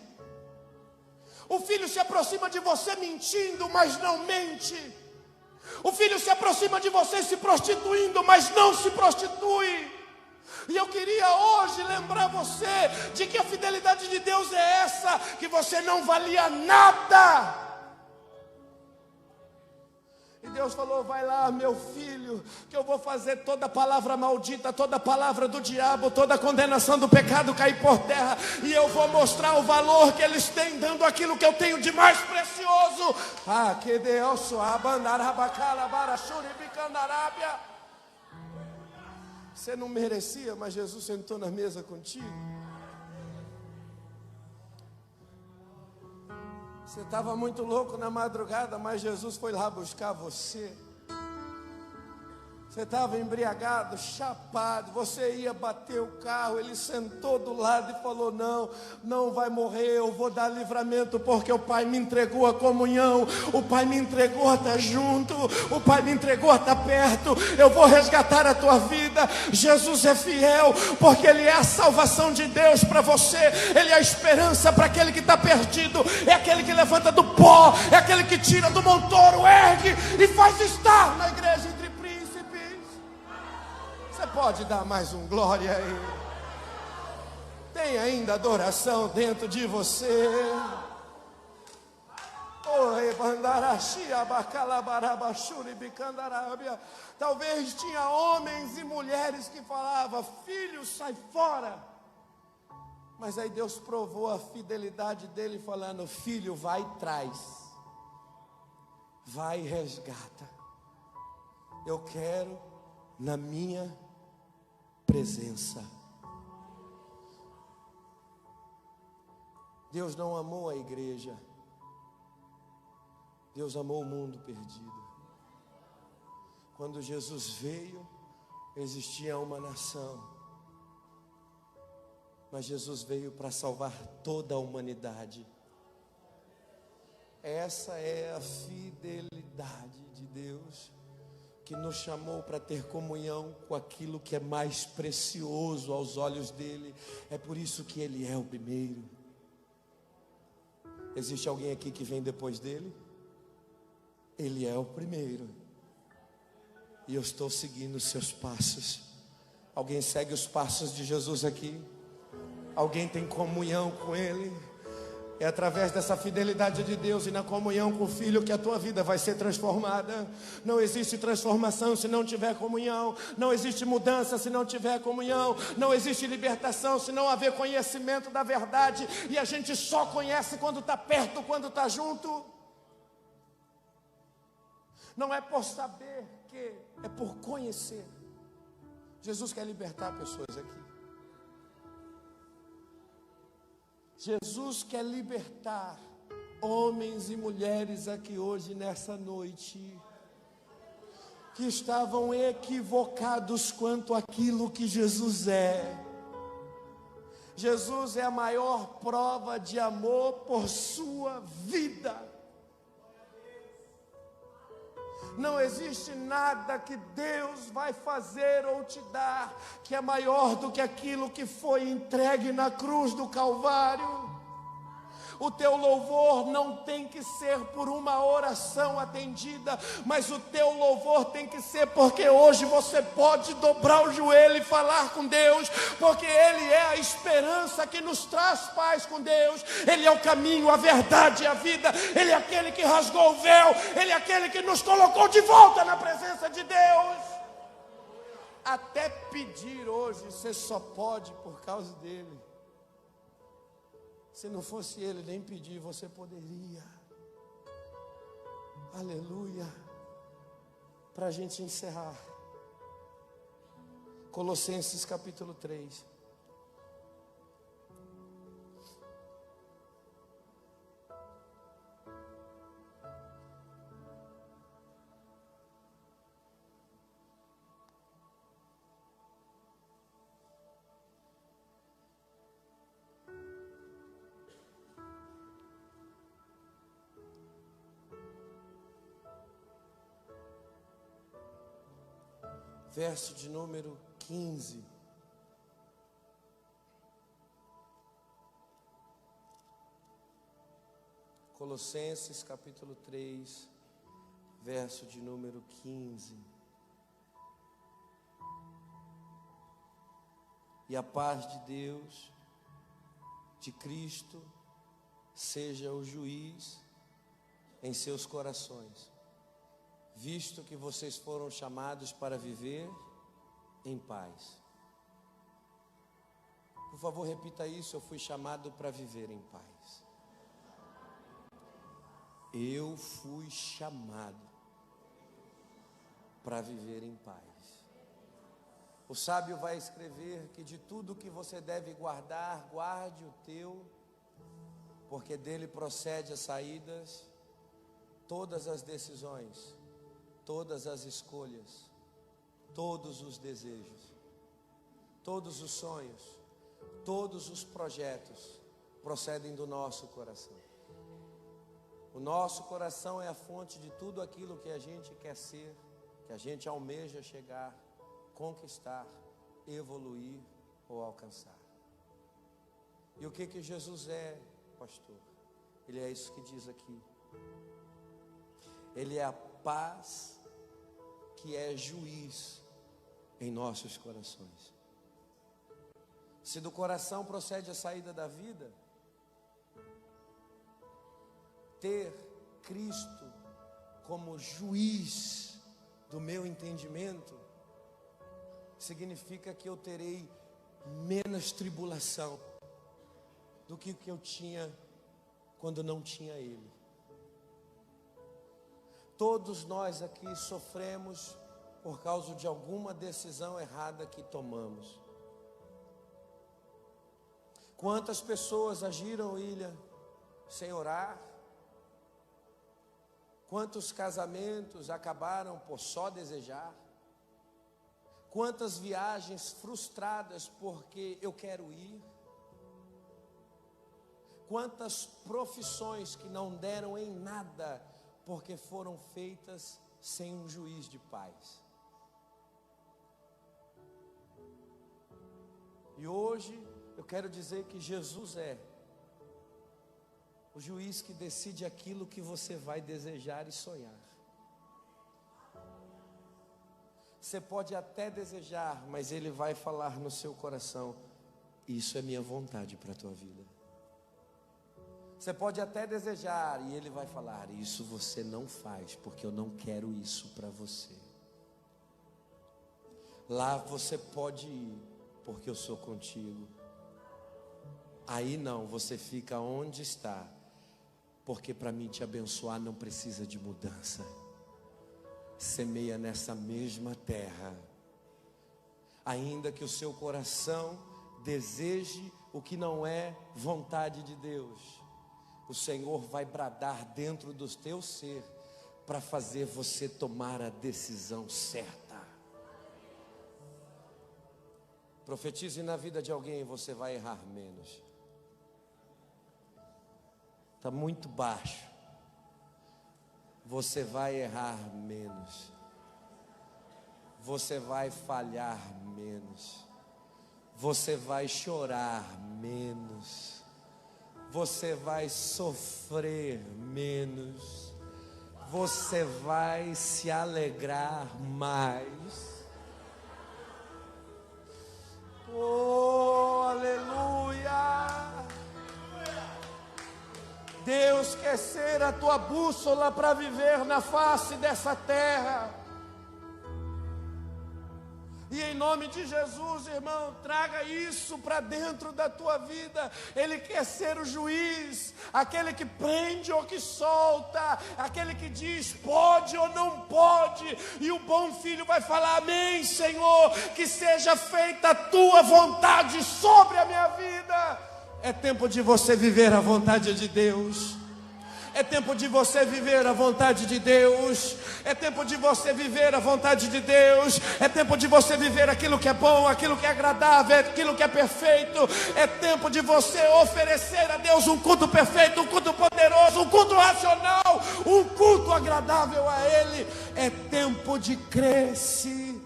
O Filho se aproxima de você mentindo, mas não mente. O Filho se aproxima de você se prostituindo, mas não se prostitui. E eu queria hoje lembrar você de que a fidelidade de Deus é essa, que você não valia nada. E Deus falou: vai lá, meu filho, que eu vou fazer toda palavra maldita, toda palavra do diabo, toda condenação do pecado cair por terra, e eu vou mostrar o valor que eles têm, dando aquilo que eu tenho de mais precioso. Ah, que Deus, abandarabacala, barachuribicandarábia. Você não merecia, mas Jesus sentou na mesa contigo. Você estava muito louco na madrugada, mas Jesus foi lá buscar você. Você estava embriagado, chapado, você ia bater o carro, ele sentou do lado e falou: não, não vai morrer, eu vou dar livramento, porque o Pai me entregou a comunhão, o Pai me entregou a estar junto, o Pai me entregou a estar perto, eu vou resgatar a tua vida. Jesus é fiel, porque Ele é a salvação de Deus para você, Ele é a esperança para aquele que está perdido, é aquele que levanta do pó, é aquele que tira do montoro, ergue e faz estar na igreja entre príncipes. Você pode dar mais um glória aí? Tem ainda adoração dentro de você? Talvez tinha homens e mulheres que falavam: filho, sai fora. Mas aí Deus provou a fidelidade dele falando: filho, vai e traz, vai e resgata. Eu quero na minha presença. Deus não amou a igreja, Deus amou o mundo perdido. Quando Jesus veio, existia uma nação, mas Jesus veio para salvar toda a humanidade. Essa é a fidelidade de Deus, que nos chamou para ter comunhão com aquilo que é mais precioso aos olhos dele. É por isso que ele é o primeiro. Existe alguém aqui que vem depois dele? Ele é o primeiro, e eu estou seguindo os seus passos. Alguém segue os passos de Jesus aqui? Alguém tem comunhão com ele? É através dessa fidelidade de Deus e na comunhão com o Filho que a tua vida vai ser transformada. Não existe transformação se não tiver comunhão. Não existe mudança se não tiver comunhão. Não existe libertação se não haver conhecimento da verdade. E a gente só conhece quando está perto, quando está junto. Não é por saber que, é por conhecer. Jesus quer libertar pessoas aqui. Jesus quer libertar homens e mulheres aqui hoje, nessa noite, que estavam equivocados quanto àquilo que Jesus é. Jesus é a maior prova de amor por sua vida. Não existe nada que Deus vai fazer ou te dar que é maior do que aquilo que foi entregue na cruz do Calvário. O teu louvor não tem que ser por uma oração atendida, mas o teu louvor tem que ser porque hoje você pode dobrar o joelho e falar com Deus, porque Ele é a esperança que nos traz paz com Deus. Ele é o caminho, a verdade e a vida. Ele é aquele que rasgou o véu. Ele é aquele que nos colocou de volta na presença de Deus. Até pedir hoje, você só pode por causa dEle. Se não fosse Ele, nem pedir, você poderia. Aleluia. Para a gente encerrar. Colossenses capítulo 3. Verso de número 15. Colossenses capítulo 3, verso de número 15. E a paz de Deus, de Cristo, seja o juiz em seus corações, visto que vocês foram chamados para viver em paz. Por favor, repita isso: eu fui chamado para viver em paz. Eu fui chamado para viver em paz. O sábio vai escrever que de tudo que você deve guardar, guarde o teu, porque dele procede as saídas, todas as decisões, todas as escolhas, todos os desejos, todos os sonhos, todos os projetos procedem do nosso coração. O nosso coração é a fonte de tudo aquilo que a gente quer ser, que a gente almeja chegar, conquistar, evoluir ou alcançar. E o que Jesus é, pastor? Ele é isso que diz aqui. Ele é a paz que é juiz em nossos corações. Se do coração procede a saída da vida, ter Cristo como juiz do meu entendimento significa que eu terei menos tribulação do que o que eu tinha quando não tinha Ele. Todos nós aqui sofremos por causa de alguma decisão errada que tomamos. Quantas pessoas agiram, William, sem orar? Quantos casamentos acabaram por só desejar? Quantas viagens frustradas porque eu quero ir? Quantas profissões que não deram em nada porque foram feitas sem um juiz de paz? E hoje eu quero dizer que Jesus é o juiz que decide aquilo que você vai desejar e sonhar. Você pode até desejar, mas Ele vai falar no seu coração: isso é minha vontade para a tua vida. Você pode até desejar e Ele vai falar: isso você não faz, porque eu não quero isso para você. Lá você pode ir, porque eu sou contigo. Aí não, você fica onde está, porque para mim te abençoar não precisa de mudança. Semeia nessa mesma terra, ainda que o seu coração deseje o que não é vontade de Deus, o Senhor vai bradar dentro do teu ser para fazer você tomar a decisão certa. Profetize na vida de alguém, você vai errar menos. Está muito baixo. Você vai errar menos. Você vai falhar menos. Você vai chorar menos. Você vai sofrer menos. Você vai se alegrar mais. Oh, aleluia! Deus quer ser a tua bússola para viver na face dessa terra. E em nome de Jesus, irmão, traga isso para dentro da tua vida. Ele quer ser o juiz, aquele que prende ou que solta, aquele que diz pode ou não pode. E o bom filho vai falar: amém, Senhor, que seja feita a tua vontade sobre a minha vida. É tempo de você viver a vontade de Deus. É tempo de você viver a vontade de Deus. É tempo de você viver a vontade de Deus. É tempo de você viver aquilo que é bom, aquilo que é agradável, aquilo que é perfeito. É tempo de você oferecer a Deus um culto perfeito, um culto poderoso, um culto racional, um culto agradável a Ele. É tempo de crescimento.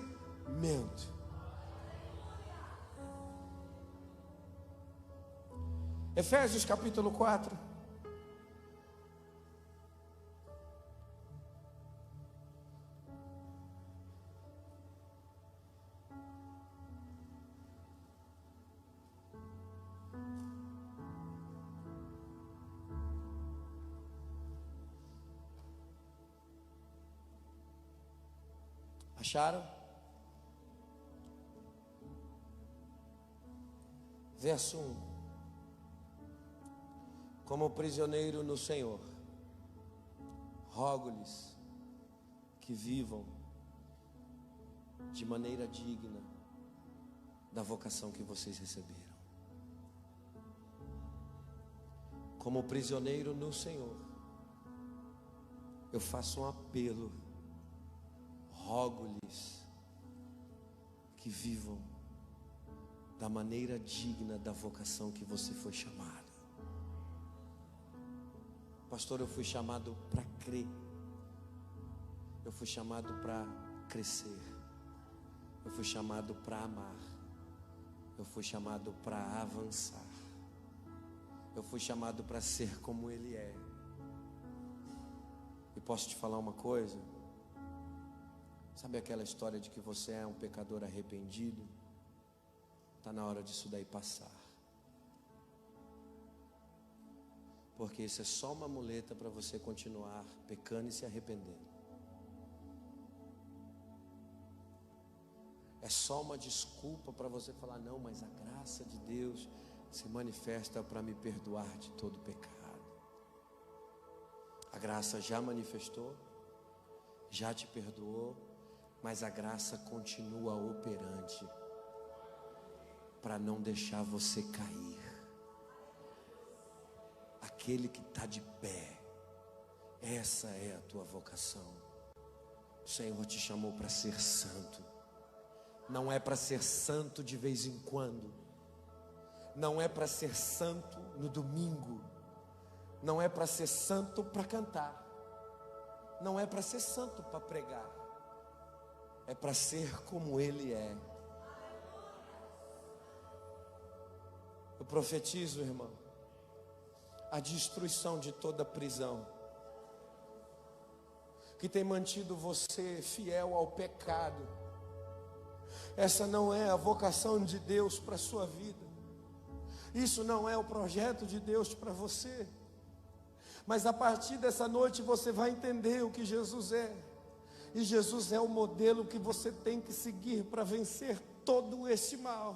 Efésios capítulo 4. Acharam? Verso 1. Como prisioneiro no Senhor, rogo-lhes que vivam de maneira digna da vocação que vocês receberam. Como prisioneiro no Senhor, eu faço um apelo. Rogo-lhes que vivam da maneira digna da vocação que você foi chamado. Pastor, eu fui chamado para crer. Eu fui chamado para crescer. Eu fui chamado para amar. Eu fui chamado para avançar. Eu fui chamado para ser como Ele é. E posso te falar uma coisa? Sabe aquela história de que você é um pecador arrependido? Está na hora disso daí passar. Porque isso é só uma muleta para você continuar pecando e se arrependendo. É só uma desculpa para você falar: não, mas a graça de Deus se manifesta para me perdoar de todo pecado. A graça já manifestou, já te perdoou, mas a graça continua operante para não deixar você cair. Aquele que está de pé, essa é a tua vocação. O Senhor te chamou para ser santo. Não é para ser santo de vez em quando. Não é para ser santo no domingo. Não é para ser santo para cantar. Não é para ser santo para pregar. É para ser como Ele é. Eu profetizo, irmão, a destruição de toda prisão que tem mantido você fiel ao pecado. Essa não é a vocação de Deus para a sua vida. Isso não é o projeto de Deus para você. Mas a partir dessa noite você vai entender o que Jesus é. E Jesus é o modelo que você tem que seguir para vencer todo esse mal.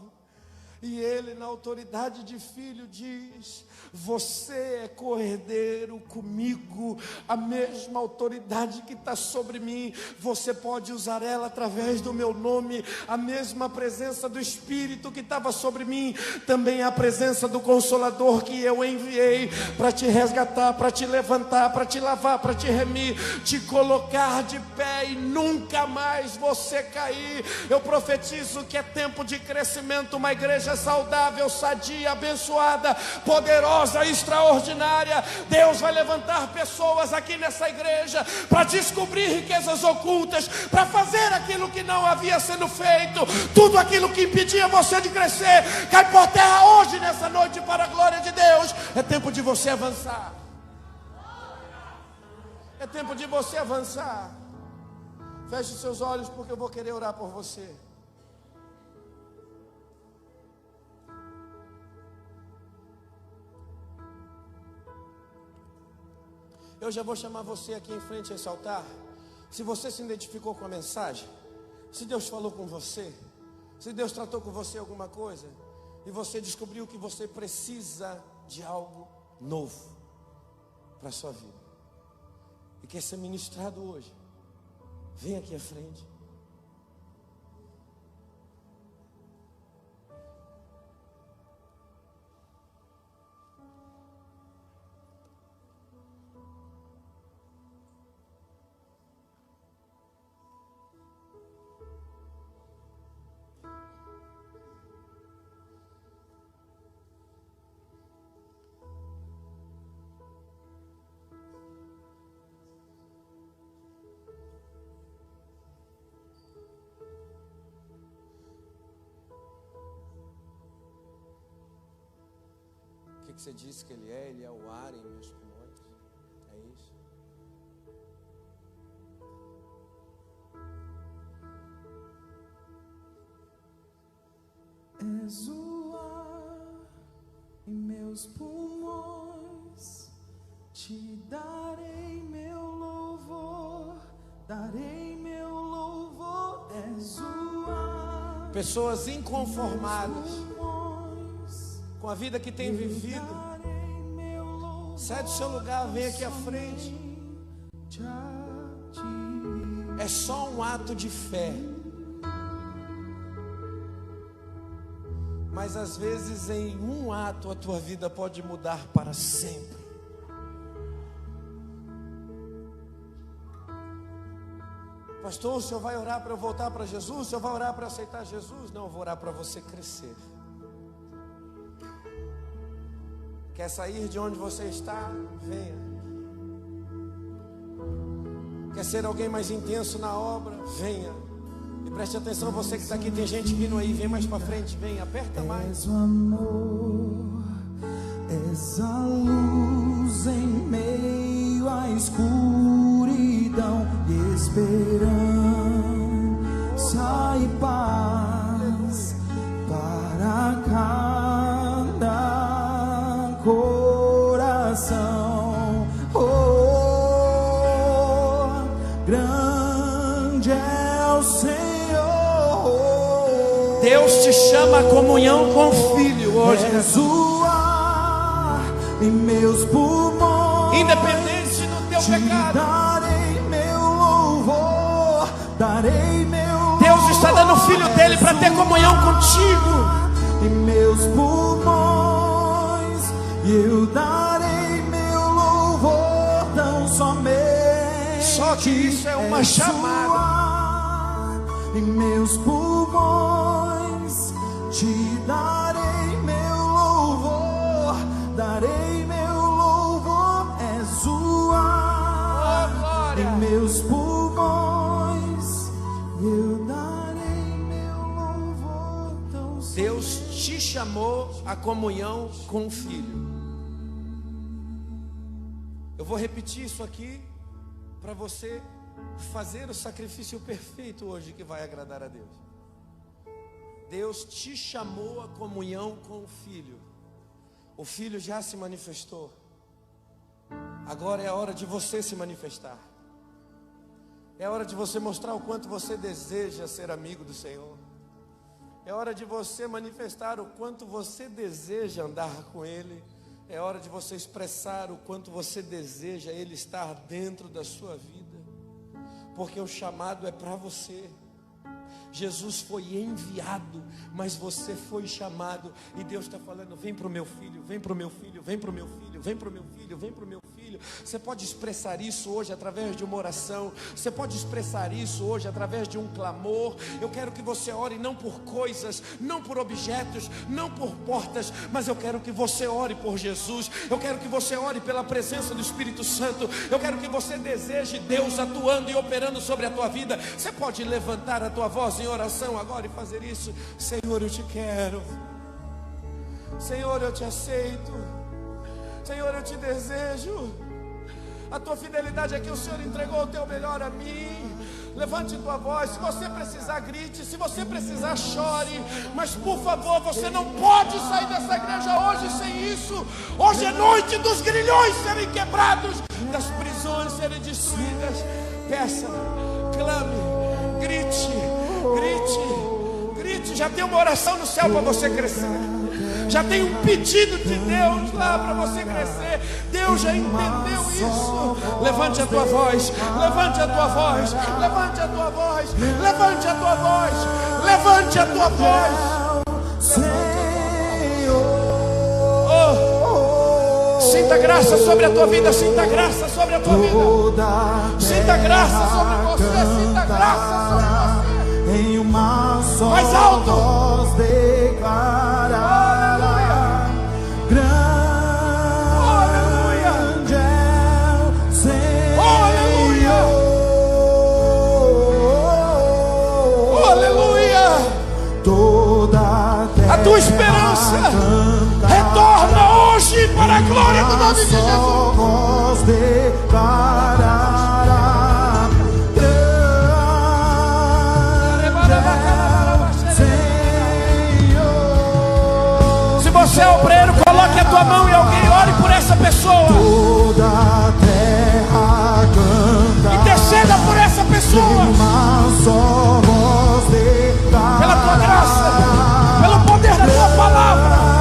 E ele, na autoridade de filho, diz: você é co-herdeiro comigo, a mesma autoridade que está sobre mim, você pode usar ela através do meu nome. A mesma presença do Espírito que estava sobre mim, também é a presença do Consolador que eu enviei para te resgatar, para te levantar, para te lavar, para te remir, te colocar de pé e nunca mais você cair. Eu profetizo que é tempo de crescimento, uma igreja saudável, sadia, abençoada, poderosa, extraordinária. Deus vai levantar pessoas aqui nessa igreja para descobrir riquezas ocultas, para fazer aquilo que não havia sido feito. Tudo aquilo que impedia você de crescer cai por terra hoje, nessa noite, para a glória de Deus. É tempo de você avançar. É tempo de você avançar. Feche os seus olhos, porque eu vou querer orar por você. Eu já vou chamar você aqui em frente a esse altar. Se você se identificou com a mensagem, se Deus falou com você, se Deus tratou com você alguma coisa, e você descobriu que você precisa de algo novo para a sua vida, e quer ser ministrado hoje, vem aqui à frente. O que você disse que Ele é o ar em meus pulmões. É isso. És o ar em meus pulmões, te darei meu louvor, darei meu louvor. És o ar. Pessoas inconformadas com a vida que tem vivido, sai do seu lugar, vem aqui à frente. É só um ato de fé, mas às vezes em um ato a tua vida pode mudar para sempre. Pastor, o senhor vai orar para eu voltar para Jesus? O senhor vai orar para aceitar Jesus? Não, eu vou orar para você crescer. Quer sair de onde você está? Venha. Quer ser alguém mais intenso na obra? Venha. E preste atenção, você que está aqui, tem gente vindo aí, vem mais para frente, vem, aperta mais. És o amor, és a luz em meio à escuridão, e esperança e paz para cada coração. Oh, grande é o Senhor. Deus te chama a comunhão com o Filho hoje. És o ar em meus pulmões, Independente do teu pecado, darei meu louvor, darei meu Deus louvor. está dando o Filho dele para ter comunhão contigo. Em meus pulmões, e eu darei meu louvor tão somente. Só que isso é uma chamada. Em meus pulmões, te darei meu louvor, darei meu louvor. És o ar em meus pulmões, eu darei meu louvor tão somente. Deus te chamou a comunhão com o Filho. Eu vou repetir isso aqui para você fazer o sacrifício perfeito hoje que vai agradar a Deus. Deus te chamou a comunhão com o Filho. O Filho já se manifestou. Agora é a hora de você se manifestar. É a hora de você mostrar o quanto você deseja ser amigo do Senhor. É hora de você manifestar o quanto você deseja andar com Ele. É hora de você expressar o quanto você deseja Ele estar dentro da sua vida. Porque o chamado é para você. Jesus foi enviado, mas você foi chamado. E Deus está falando: vem para o meu filho, vem para o meu filho, vem para o meu filho, vem para o meu filho, vem para o meu filho. Você pode expressar isso hoje através de uma oração. Você pode expressar isso hoje através de um clamor. Eu quero que você ore não por coisas, não por objetos, não por portas, mas eu quero que você ore por Jesus. Eu quero que você ore pela presença do Espírito Santo. Eu quero que você deseje Deus atuando e operando sobre a tua vida. Você pode levantar a tua voz em oração agora e fazer isso. Senhor, eu te quero. Senhor, eu te aceito. Senhor, eu te desejo. A tua fidelidade é que o Senhor entregou o teu melhor a mim. Levante tua voz. Se você precisar, grite. Se você precisar, chore. Mas por favor, você não pode sair dessa igreja hoje sem isso. Hoje é noite dos grilhões serem quebrados, das prisões serem destruídas. Peça, clame, grite, grite, grite. Já tem uma oração no céu para você crescer. Já tem um pedido de Deus lá para você crescer. Deus já entendeu isso. Levante a tua voz, levante a tua voz, levante a tua voz, levante a tua voz, levante a tua voz. Oh, sinta graça sobre a tua vida, sinta graça sobre a tua vida. Sinta graça sobre você, sinta graça sobre você. Em uma só mais alto, voz declarar. A tua esperança retorna hoje para a glória do nome de Jesus. Se você é obreiro, coloque a tua mão em alguém, ore por essa pessoa. Toda a terra canta. Interceda por essa pessoa. Pela tua graça, pelo poder da tua palavra.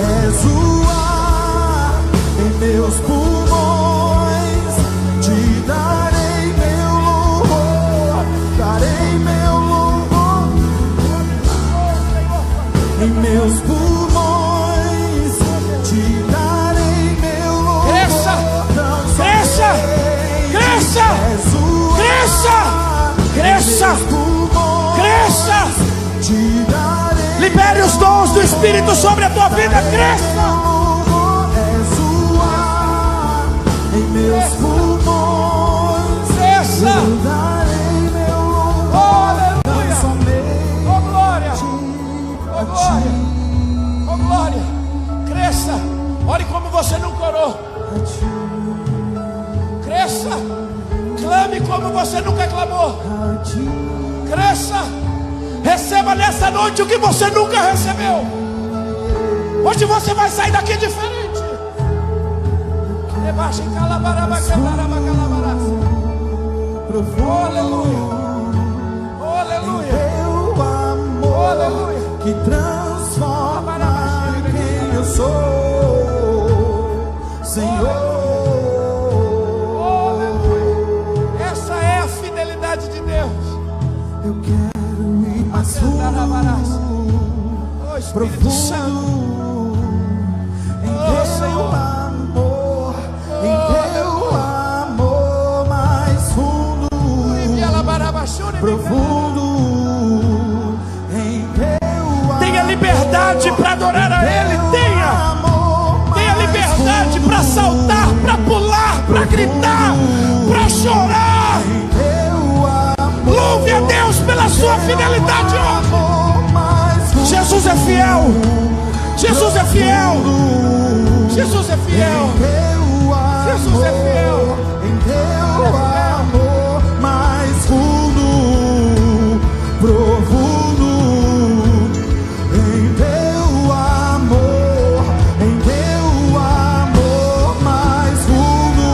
És o ar em meus pulmões, te darei meu louvor, darei meu louvor em meus pulmões, te darei meu louvor. Cresça, cresça, cresça, cresça, cresça. Libere os dons do Espírito sobre a tua vida. Cresça. És o ar em meus pulmões, cresça. Eu darei meu louvor. Aleluia. Oh glória, oh glória, oh glória. Cresça. Ore como você nunca orou. Cresça, clame como você nunca clamou. Cresça, receba nessa noite o que você nunca recebeu. Hoje você vai sair daqui diferente. Aleluia, aleluia, Teu amor, aleluia, que transforma quem eu sou, Senhor. Eu quero ir mais fundo, profundo, em teu amor, em teu amor mais fundo, profundo, em teu amor. Tenha liberdade para adorar a Ele, tenha liberdade para saltar, para pular, para gritar, para chorar. Louve a Deus pela sua fidelidade. Jesus é fiel. Jesus é fiel. Jesus é fiel. Jesus é fiel. Em teu amor mais fundo, profundo. Em teu amor mais fundo,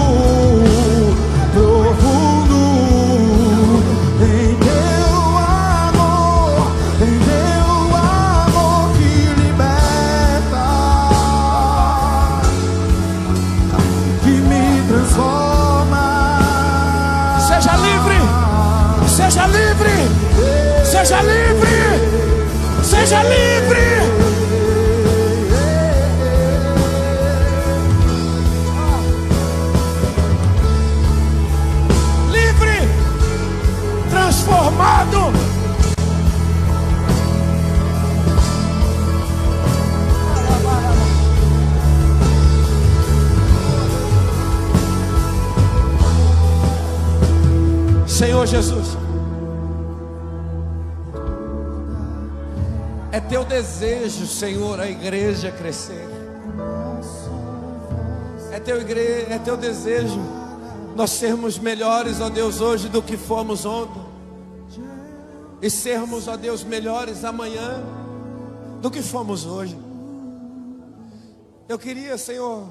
Seja livre, seja livre. Transformado. Senhor Jesus, é teu desejo, Senhor, a igreja crescer. É teu desejo nós sermos melhores, ó Deus, hoje do que fomos ontem, e sermos, ó Deus, melhores amanhã do que fomos hoje. Eu queria, Senhor,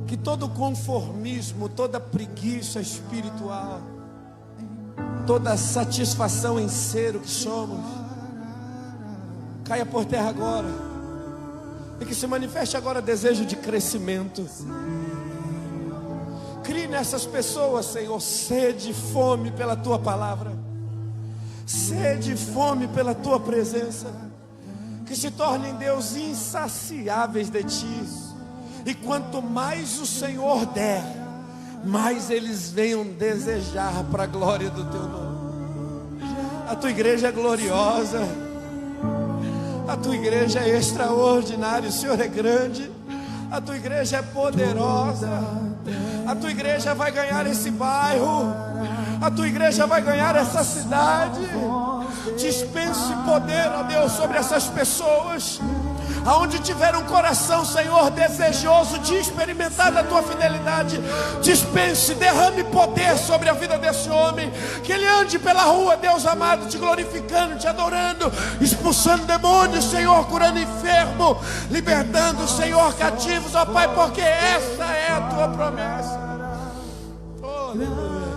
que todo conformismo, toda preguiça espiritual, toda satisfação em ser o que somos, caia por terra agora, e que se manifeste agora desejo de crescimento. Crie nessas pessoas, Senhor, sede e fome pela Tua palavra, sede e fome pela Tua presença, que se tornem, Deus, insaciáveis de Ti. E quanto mais o Senhor der, mais eles venham desejar para a glória do Teu nome. A Tua igreja é gloriosa, a Tua igreja é extraordinária, o Senhor é grande, a Tua igreja é poderosa. A Tua igreja vai ganhar esse bairro, a Tua igreja vai ganhar essa cidade. Dispense poder, ó Deus, sobre essas pessoas, aonde tiver um coração, Senhor, desejoso de experimentar da Tua fidelidade. Dispense, derrame poder sobre a vida desse homem, que ele ande pela rua, Deus amado, Te glorificando, Te adorando, expulsando demônios, Senhor, curando enfermo, libertando, Senhor, cativos, ó Pai, porque essa é a Tua promessa. Oh, aleluia.